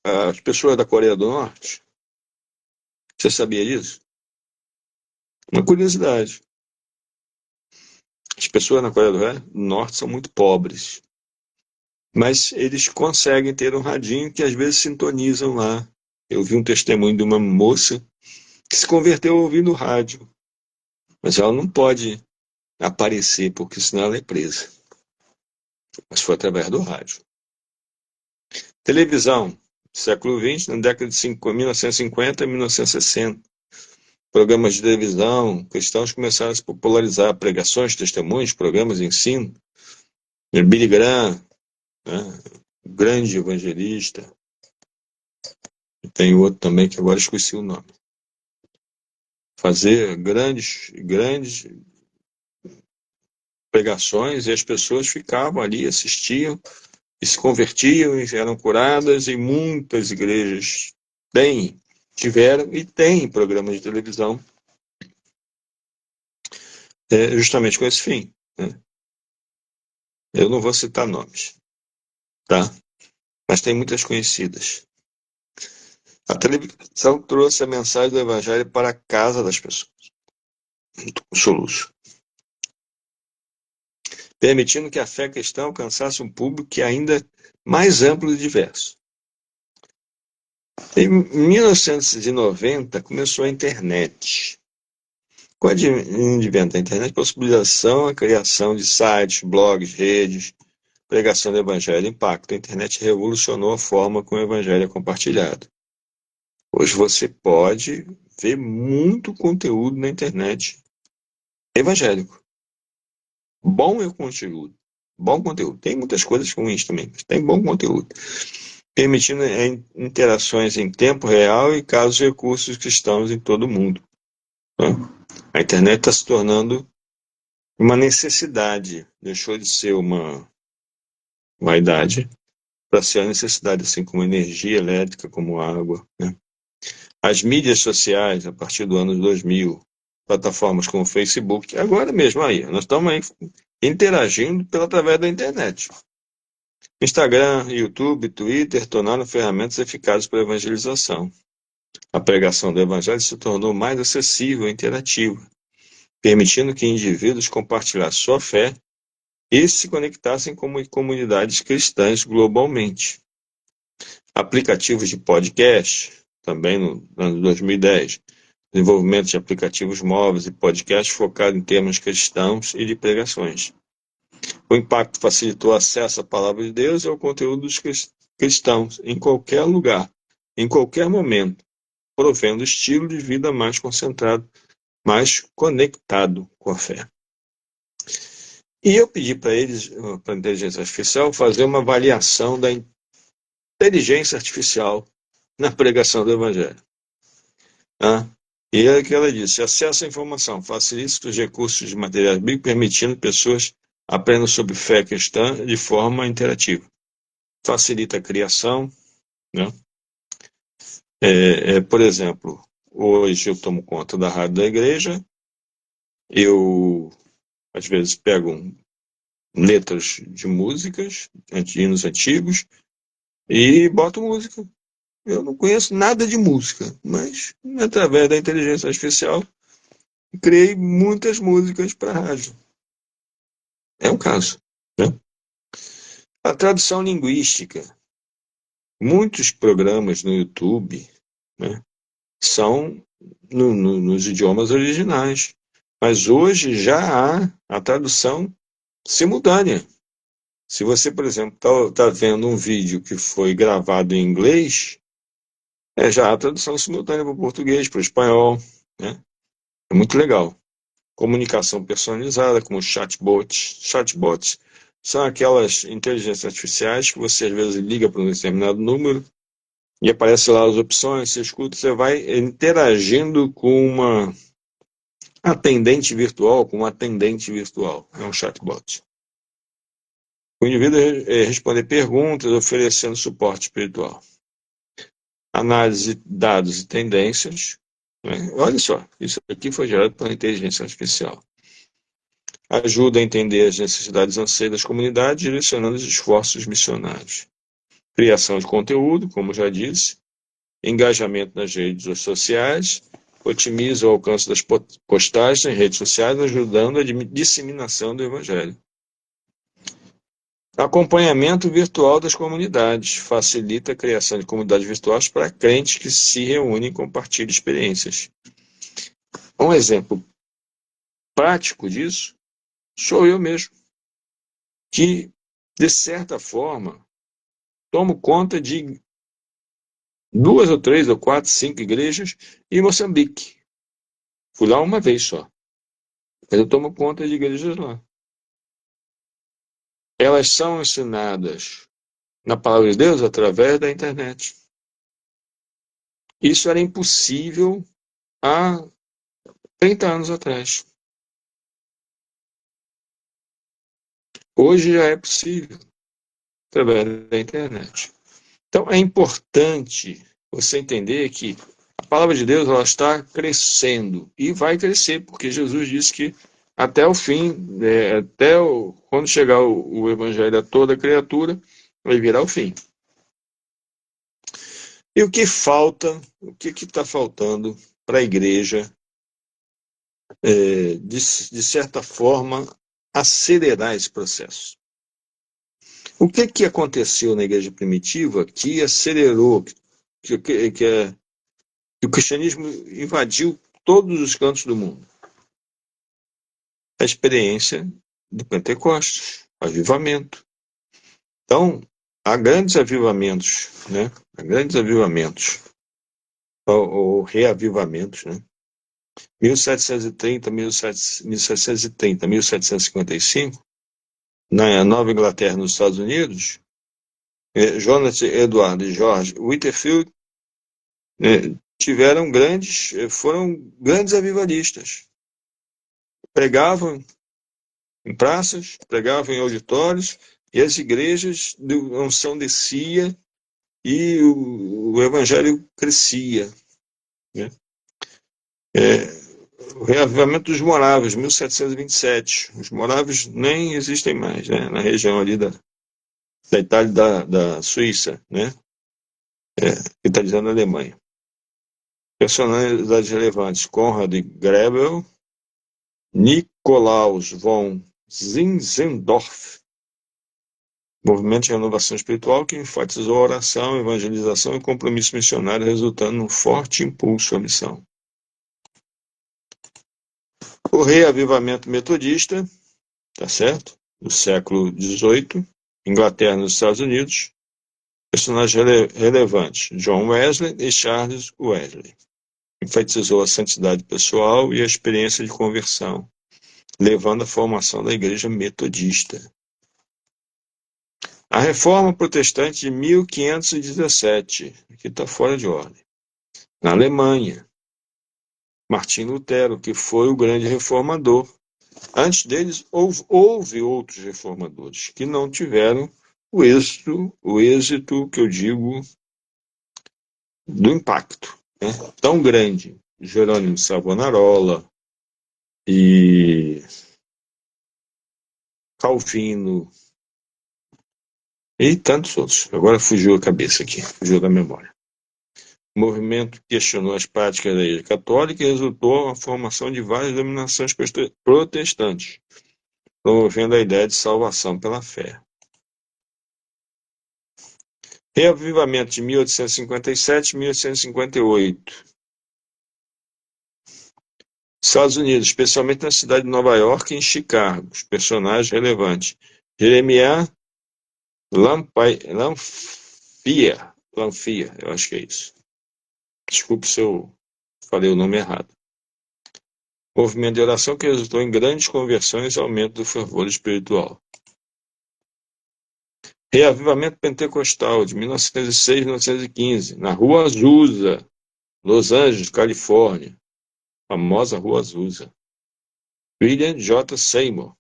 as pessoas da Coreia do Norte? Você sabia disso? Uma curiosidade. As pessoas na Coreia do Norte são muito pobres, mas eles conseguem ter um radinho que às vezes sintonizam lá. Eu vi um testemunho de uma moça que se converteu ouvindo rádio, mas ela não pode aparecer, porque senão ela é presa. Mas foi através do rádio. Televisão, século XX, na década de 1950 e 1960. Programas de televisão cristãos começaram a se popularizar, pregações, testemunhos, programas de ensino. Billy Graham, né, grande evangelista. E tem outro também que agora esqueci o nome. fazer grandes pregações e as pessoas ficavam ali, assistiam e se convertiam e eram curadas, e muitas igrejas tiveram e têm programas de televisão justamente com esse fim, né? Eu não vou citar nomes, tá? Mas tem muitas conhecidas. A televisão trouxe a mensagem do Evangelho para a casa das pessoas, um soluço, permitindo que a fé cristã alcançasse um público que é ainda mais amplo e diverso. Em 1990 começou a internet. Com o advento da internet, possibilitação a criação de sites, blogs, redes, pregação do evangelho, impacto. A internet revolucionou a forma como o evangelho é compartilhado. Hoje você pode ver muito conteúdo na internet evangélico. Bom é o conteúdo. Bom conteúdo. Tem muitas coisas ruins também, mas tem bom conteúdo. Permitindo interações em tempo real e casos e recursos cristãos em todo o mundo, né? A internet está se tornando uma necessidade, deixou de ser uma vaidade para ser a necessidade, assim como energia elétrica, como água, né? As mídias sociais, a partir do ano 2000, plataformas como o Facebook, agora mesmo aí, nós estamos aí interagindo através da internet. Instagram, YouTube, Twitter tornaram ferramentas eficazes para a evangelização. A pregação do evangelho se tornou mais acessível e interativa, permitindo que indivíduos compartilhassem sua fé e se conectassem como comunidades cristãs globalmente. Aplicativos de podcast, também no ano de 2010, desenvolvimento de aplicativos móveis e podcasts focados em temas cristãos e de pregações. O impacto facilitou o acesso à palavra de Deus e ao conteúdo dos cristãos, em qualquer lugar, em qualquer momento, provendo estilo de vida mais concentrado, mais conectado com a fé. E eu pedi para eles, para a inteligência artificial, fazer uma avaliação da inteligência artificial na pregação do Evangelho. Tá? E é o que ela disse: acesso à informação, facilita os recursos de materiais bíblicos, permitindo pessoas aprendam sobre fé cristã de forma interativa. Facilita a criação, né? Por exemplo, hoje eu tomo conta da rádio da igreja, eu às vezes pego letras de músicas, hinos antigos, e boto música. Eu não conheço nada de música, mas através da inteligência artificial criei muitas músicas para a rádio. É um caso, né? A tradução linguística. Muitos programas no YouTube, né, são nos idiomas originais, mas hoje já há a tradução simultânea. Se você, por exemplo, está vendo um vídeo que foi gravado em inglês, já há a tradução simultânea para o português, para o espanhol, né? É muito legal. Comunicação personalizada, como chatbots. Chatbots são aquelas inteligências artificiais que você às vezes liga para um determinado número e aparece lá as opções, você escuta, você vai interagindo com uma atendente virtual, é um chatbot. O indivíduo responder perguntas, oferecendo suporte espiritual. Análise de dados e tendências, né? Olha só, isso aqui foi gerado pela inteligência artificial. Ajuda a entender as necessidades e anseios das comunidades, direcionando os esforços missionários. Criação de conteúdo, como já disse. Engajamento nas redes sociais. Otimiza o alcance das postagens nas redes sociais, ajudando a disseminação do evangelho. Acompanhamento virtual das comunidades. Facilita a criação de comunidades virtuais para crentes que se reúnem e compartilham experiências. Um exemplo prático disso sou eu mesmo, que, de certa forma, tomo conta de 2 ou 3 ou 4, 5 igrejas em Moçambique. Fui lá uma vez só, mas eu tomo conta de igrejas lá. Elas são ensinadas na palavra de Deus através da internet. Isso era impossível há 30 anos atrás. Hoje já é possível, através da internet. Então, é importante você entender que a palavra de Deus ela está crescendo e vai crescer, porque Jesus disse que até o fim, quando chegar o evangelho a toda criatura, vai virar o fim. E o que falta, o que está faltando para a igreja, de certa forma, acelerar esse processo? O que aconteceu na igreja primitiva que acelerou, que o cristianismo invadiu todos os cantos do mundo? A experiência do Pentecostes, avivamento. Então, há grandes avivamentos, né? Há grandes avivamentos, ou reavivamentos, né? 1730, 1730, 1755, na Nova Inglaterra, nos Estados Unidos, Jonathan Edward e George Whitefield foram grandes avivalistas. Pregavam em praças, pregavam em auditórios, e as igrejas de unção descia e o evangelho crescia. Né? O reavivamento dos moráveis, 1727. Os moráveis nem existem mais, né? Na região ali da Itália e da Suíça, né? Italiana e Alemanha. Personalidades relevantes: Konrad Grebel, Nikolaus von Zinzendorf. Movimento de renovação espiritual que enfatizou a oração, evangelização e compromisso missionário, resultando num forte impulso à missão. O reavivamento metodista, tá certo? Do século XVIII, Inglaterra e nos Estados Unidos. Personagens relevantes: John Wesley e Charles Wesley. Enfatizou a santidade pessoal e a experiência de conversão, levando à formação da igreja metodista. A Reforma Protestante de 1517, aqui está fora de ordem. Na Alemanha, Martim Lutero, que foi o grande reformador. Antes deles, houve outros reformadores que não tiveram o êxito que eu digo do impacto, né? Tão grande. Jerônimo Savonarola e Calvino e tantos outros. Agora fugiu a cabeça aqui, fugiu da memória. O movimento questionou as práticas da Igreja Católica e resultou na formação de várias denominações protestantes, promovendo a ideia de salvação pela fé. Reavivamento de 1857 e 1858. Estados Unidos, especialmente na cidade de Nova York e em Chicago. Os personagens relevantes: Jeremiah Lanphier, eu acho que é isso. Desculpe se eu falei o nome errado. Movimento de oração que resultou em grandes conversões e aumento do fervor espiritual. Reavivamento Pentecostal de 1906 e 1915, na Rua Azusa, Los Angeles, Califórnia. Famosa Rua Azusa. William J. Seymour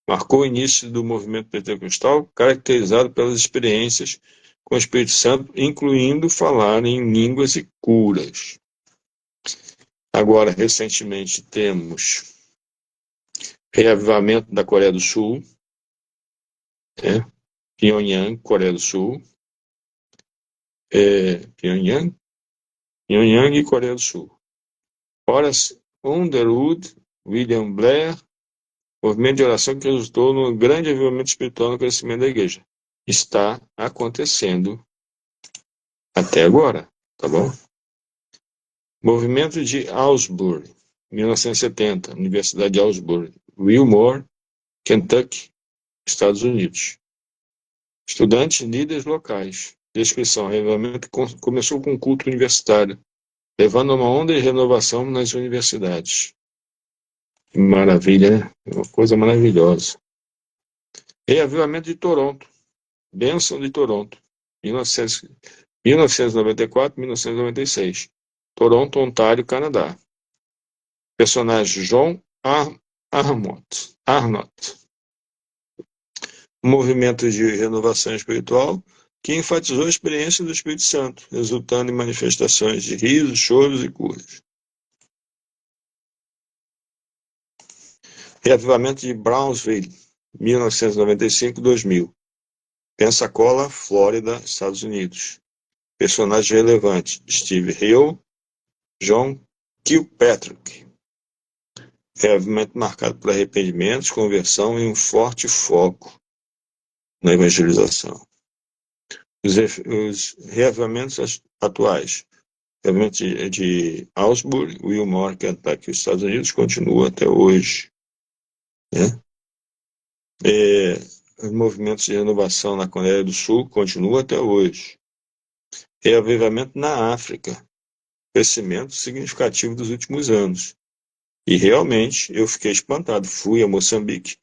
marcou o início do movimento pentecostal, caracterizado pelas experiências com o Espírito Santo, incluindo falar em línguas e curas. Agora, recentemente, temos reavivamento da Coreia do Sul, Pyongyang, Coreia do Sul, Pyongyang e Coreia do Sul. Horace Underwood, William Blair, movimento de oração que resultou no grande avivamento espiritual no crescimento da igreja. Está acontecendo até agora, tá bom? Movimento de Augsburg, 1970, Universidade de Augsburg, Wilmore, Kentucky, Estados Unidos. Estudantes e líderes locais. Descrição: reavivamento começou com um culto universitário, levando a uma onda de renovação nas universidades. Maravilha, né? É uma coisa maravilhosa. Reavivamento de Toronto. Bênção de Toronto. 1994, 1996. Toronto, Ontário, Canadá. Personagem John Arnott. Um movimento de renovação espiritual que enfatizou a experiência do Espírito Santo, resultando em manifestações de risos, choros e curas. Reavivamento de Brownsville, 1995-2000. Pensacola, Flórida, Estados Unidos. Personagem relevante: Steve Hill, John Kilpatrick. Reavivamento marcado por arrependimentos, conversão e um forte foco na evangelização. Os reavivamentos atuais. O reavivamento de Augsburg, Wilmore, Kentucky, os Estados Unidos, continua até hoje. Né? Os movimentos de renovação na Coreia do Sul continuam até hoje. Reavivamento na África. Crescimento significativo dos últimos anos. E realmente eu fiquei espantado. Fui a Moçambique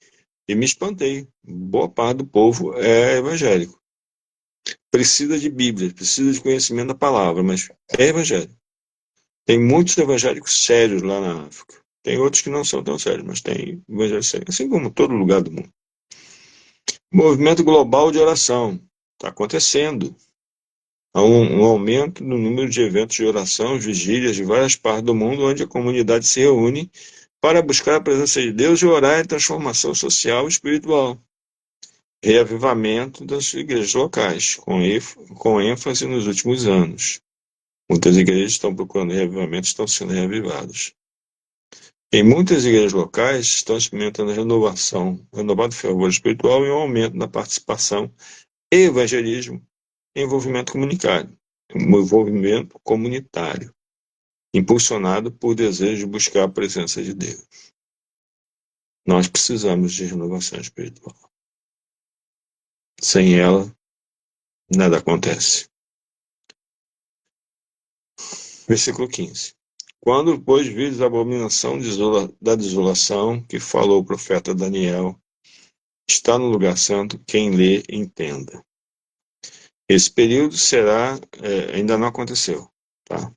e me espantei. Boa parte do povo é evangélico. Precisa de Bíblia, precisa de conhecimento da palavra, mas é evangélico. Tem muitos evangélicos sérios lá na África. Tem outros que não são tão sérios, mas tem evangélicos sérios, assim como todo lugar do mundo. Movimento global de oração. Está acontecendo. Há um aumento no número de eventos de oração, vigílias de várias partes do mundo, onde a comunidade se reúne para buscar a presença de Deus e orar em transformação social e espiritual. Reavivamento das igrejas locais, com ênfase nos últimos anos. Muitas igrejas estão procurando reavivamento, estão sendo reavivadas. Em muitas igrejas locais, estão experimentando a renovação, renovado fervor espiritual e um aumento na participação e evangelismo e envolvimento comunitário, impulsionado por desejo de buscar a presença de Deus. Nós precisamos de renovação espiritual. Sem ela, nada acontece. Versículo 15. Quando, pois, vides a abominação da desolação que falou o profeta Daniel, está no lugar santo, quem lê, entenda. Esse período ainda não aconteceu, tá?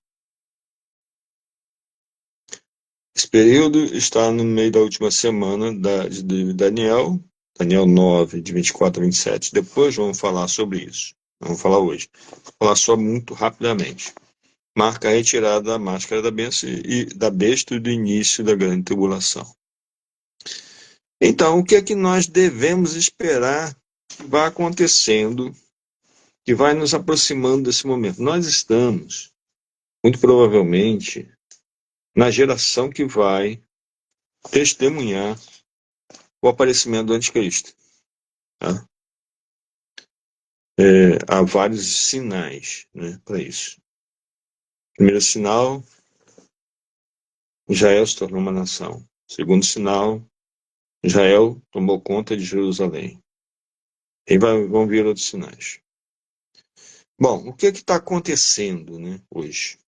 Esse período está no meio da última semana de Daniel 9, de 24 a 27. Depois vamos falar sobre isso. Vamos falar hoje. Vou falar só muito rapidamente. Marca a retirada da máscara da bênção e da besta do início da grande tribulação. Então, o que é que nós devemos esperar que vá acontecendo, que vai nos aproximando desse momento? Nós estamos, muito provavelmente, na geração que vai testemunhar o aparecimento do anticristo. Tá? Há vários sinais, né, para isso. Primeiro sinal, Israel se tornou uma nação. Segundo sinal, Israel tomou conta de Jerusalém. E vão vir outros sinais. Bom, o que está acontecendo, né, hoje?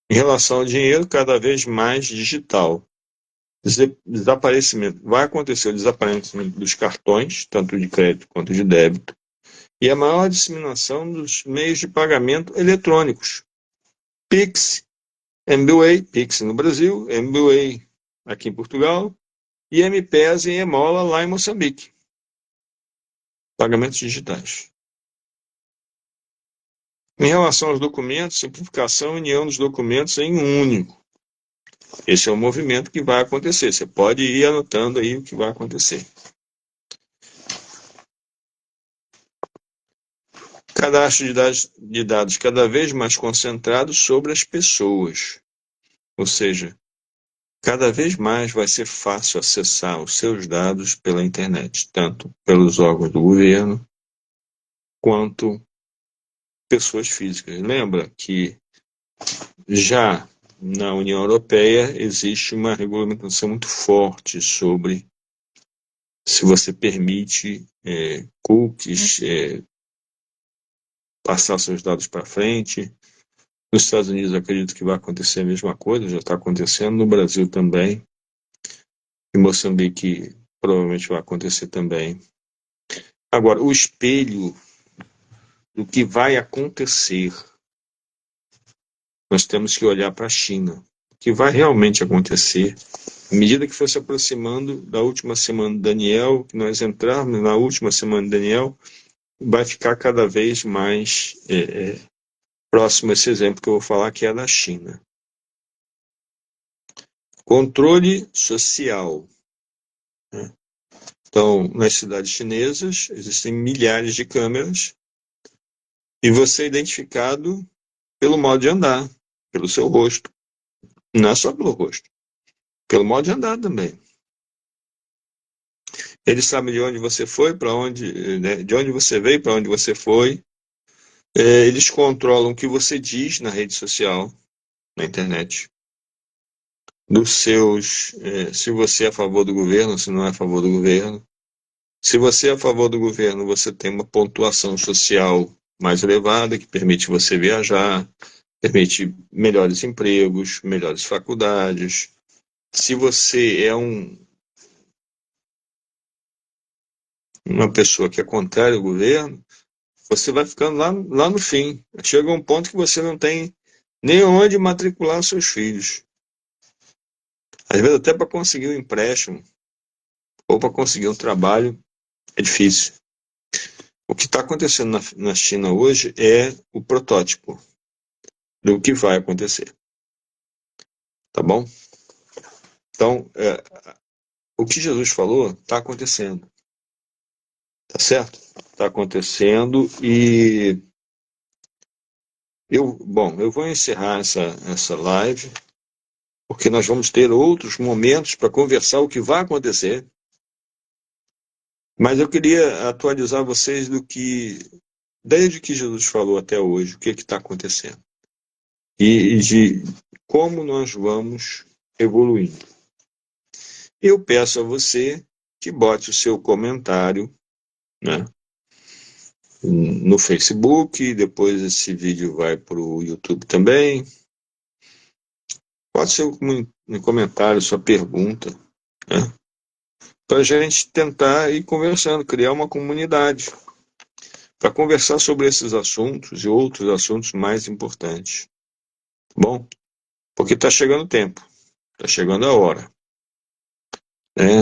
Em relação ao dinheiro, cada vez mais digital. Desaparecimento. Vai acontecer o desaparecimento dos cartões, tanto de crédito quanto de débito, e a maior disseminação dos meios de pagamento eletrônicos. Pix, MBWay, Pix no Brasil, MBWay aqui em Portugal, e M-Pes e Emola lá em Moçambique. Pagamentos digitais. Em relação aos documentos, simplificação e união dos documentos em um único. Esse é um movimento que vai acontecer. Você pode ir anotando aí o que vai acontecer. Cadastro de dados cada vez mais concentrado sobre as pessoas. Ou seja, cada vez mais vai ser fácil acessar os seus dados pela internet, tanto pelos órgãos do governo, quanto pessoas físicas. Lembra que já na União Europeia existe uma regulamentação muito forte sobre se você permite cookies, passar seus dados para frente. Nos Estados Unidos acredito que vai acontecer a mesma coisa, já está acontecendo, no Brasil também. Em Moçambique provavelmente vai acontecer também. Agora, o espelho do que vai acontecer, nós temos que olhar para a China. que vai realmente acontecer. À medida que for se aproximando da última semana de Daniel, que nós entrarmos na última semana de Daniel, vai ficar cada vez mais próximo esse exemplo que eu vou falar, que é da China. Controle social. Então, nas cidades chinesas, existem milhares de câmeras e você é identificado pelo modo de andar, pelo seu rosto. Não é só pelo rosto, pelo modo de andar também. Eles sabem de onde você foi, para onde, né, de onde você veio, para onde você foi. Eles controlam o que você diz na rede social, na internet. Dos seus, se você é a favor do governo, se não é a favor do governo. Se você é a favor do governo, você tem uma pontuação social mais elevada, que permite você viajar, permite melhores empregos, melhores faculdades. Se você é uma pessoa que é contrária ao governo, você vai ficando lá no fim. Chega um ponto que você não tem nem onde matricular seus filhos. Às vezes até para conseguir um empréstimo ou para conseguir um trabalho é difícil. O que está acontecendo na China hoje é o protótipo do que vai acontecer. Tá bom? Então, o que Jesus falou está acontecendo. Tá certo? Está acontecendo e eu vou encerrar essa live, porque nós vamos ter outros momentos para conversar o que vai acontecer. Mas eu queria atualizar vocês desde que Jesus falou até hoje, o que está acontecendo. E de como nós vamos evoluindo. Eu peço a você que bote o seu comentário, né, no Facebook, depois esse vídeo vai para o YouTube também. Pode ser um comentário, sua pergunta, né, para a gente tentar ir conversando, criar uma comunidade, para conversar sobre esses assuntos e outros assuntos mais importantes. Bom, porque está chegando o tempo, está chegando a hora.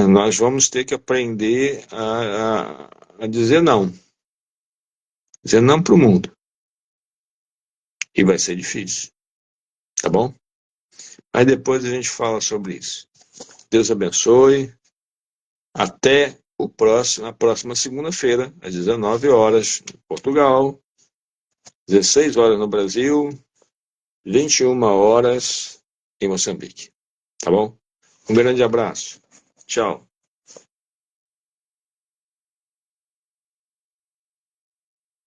Nós vamos ter que aprender a dizer não. Dizer não para o mundo. E vai ser difícil. Tá bom? Aí depois a gente fala sobre isso. Deus abençoe. Até a próxima segunda-feira, às 19 horas, em Portugal, 16 horas no Brasil, 21 horas em Moçambique. Tá bom? Um grande abraço. Tchau.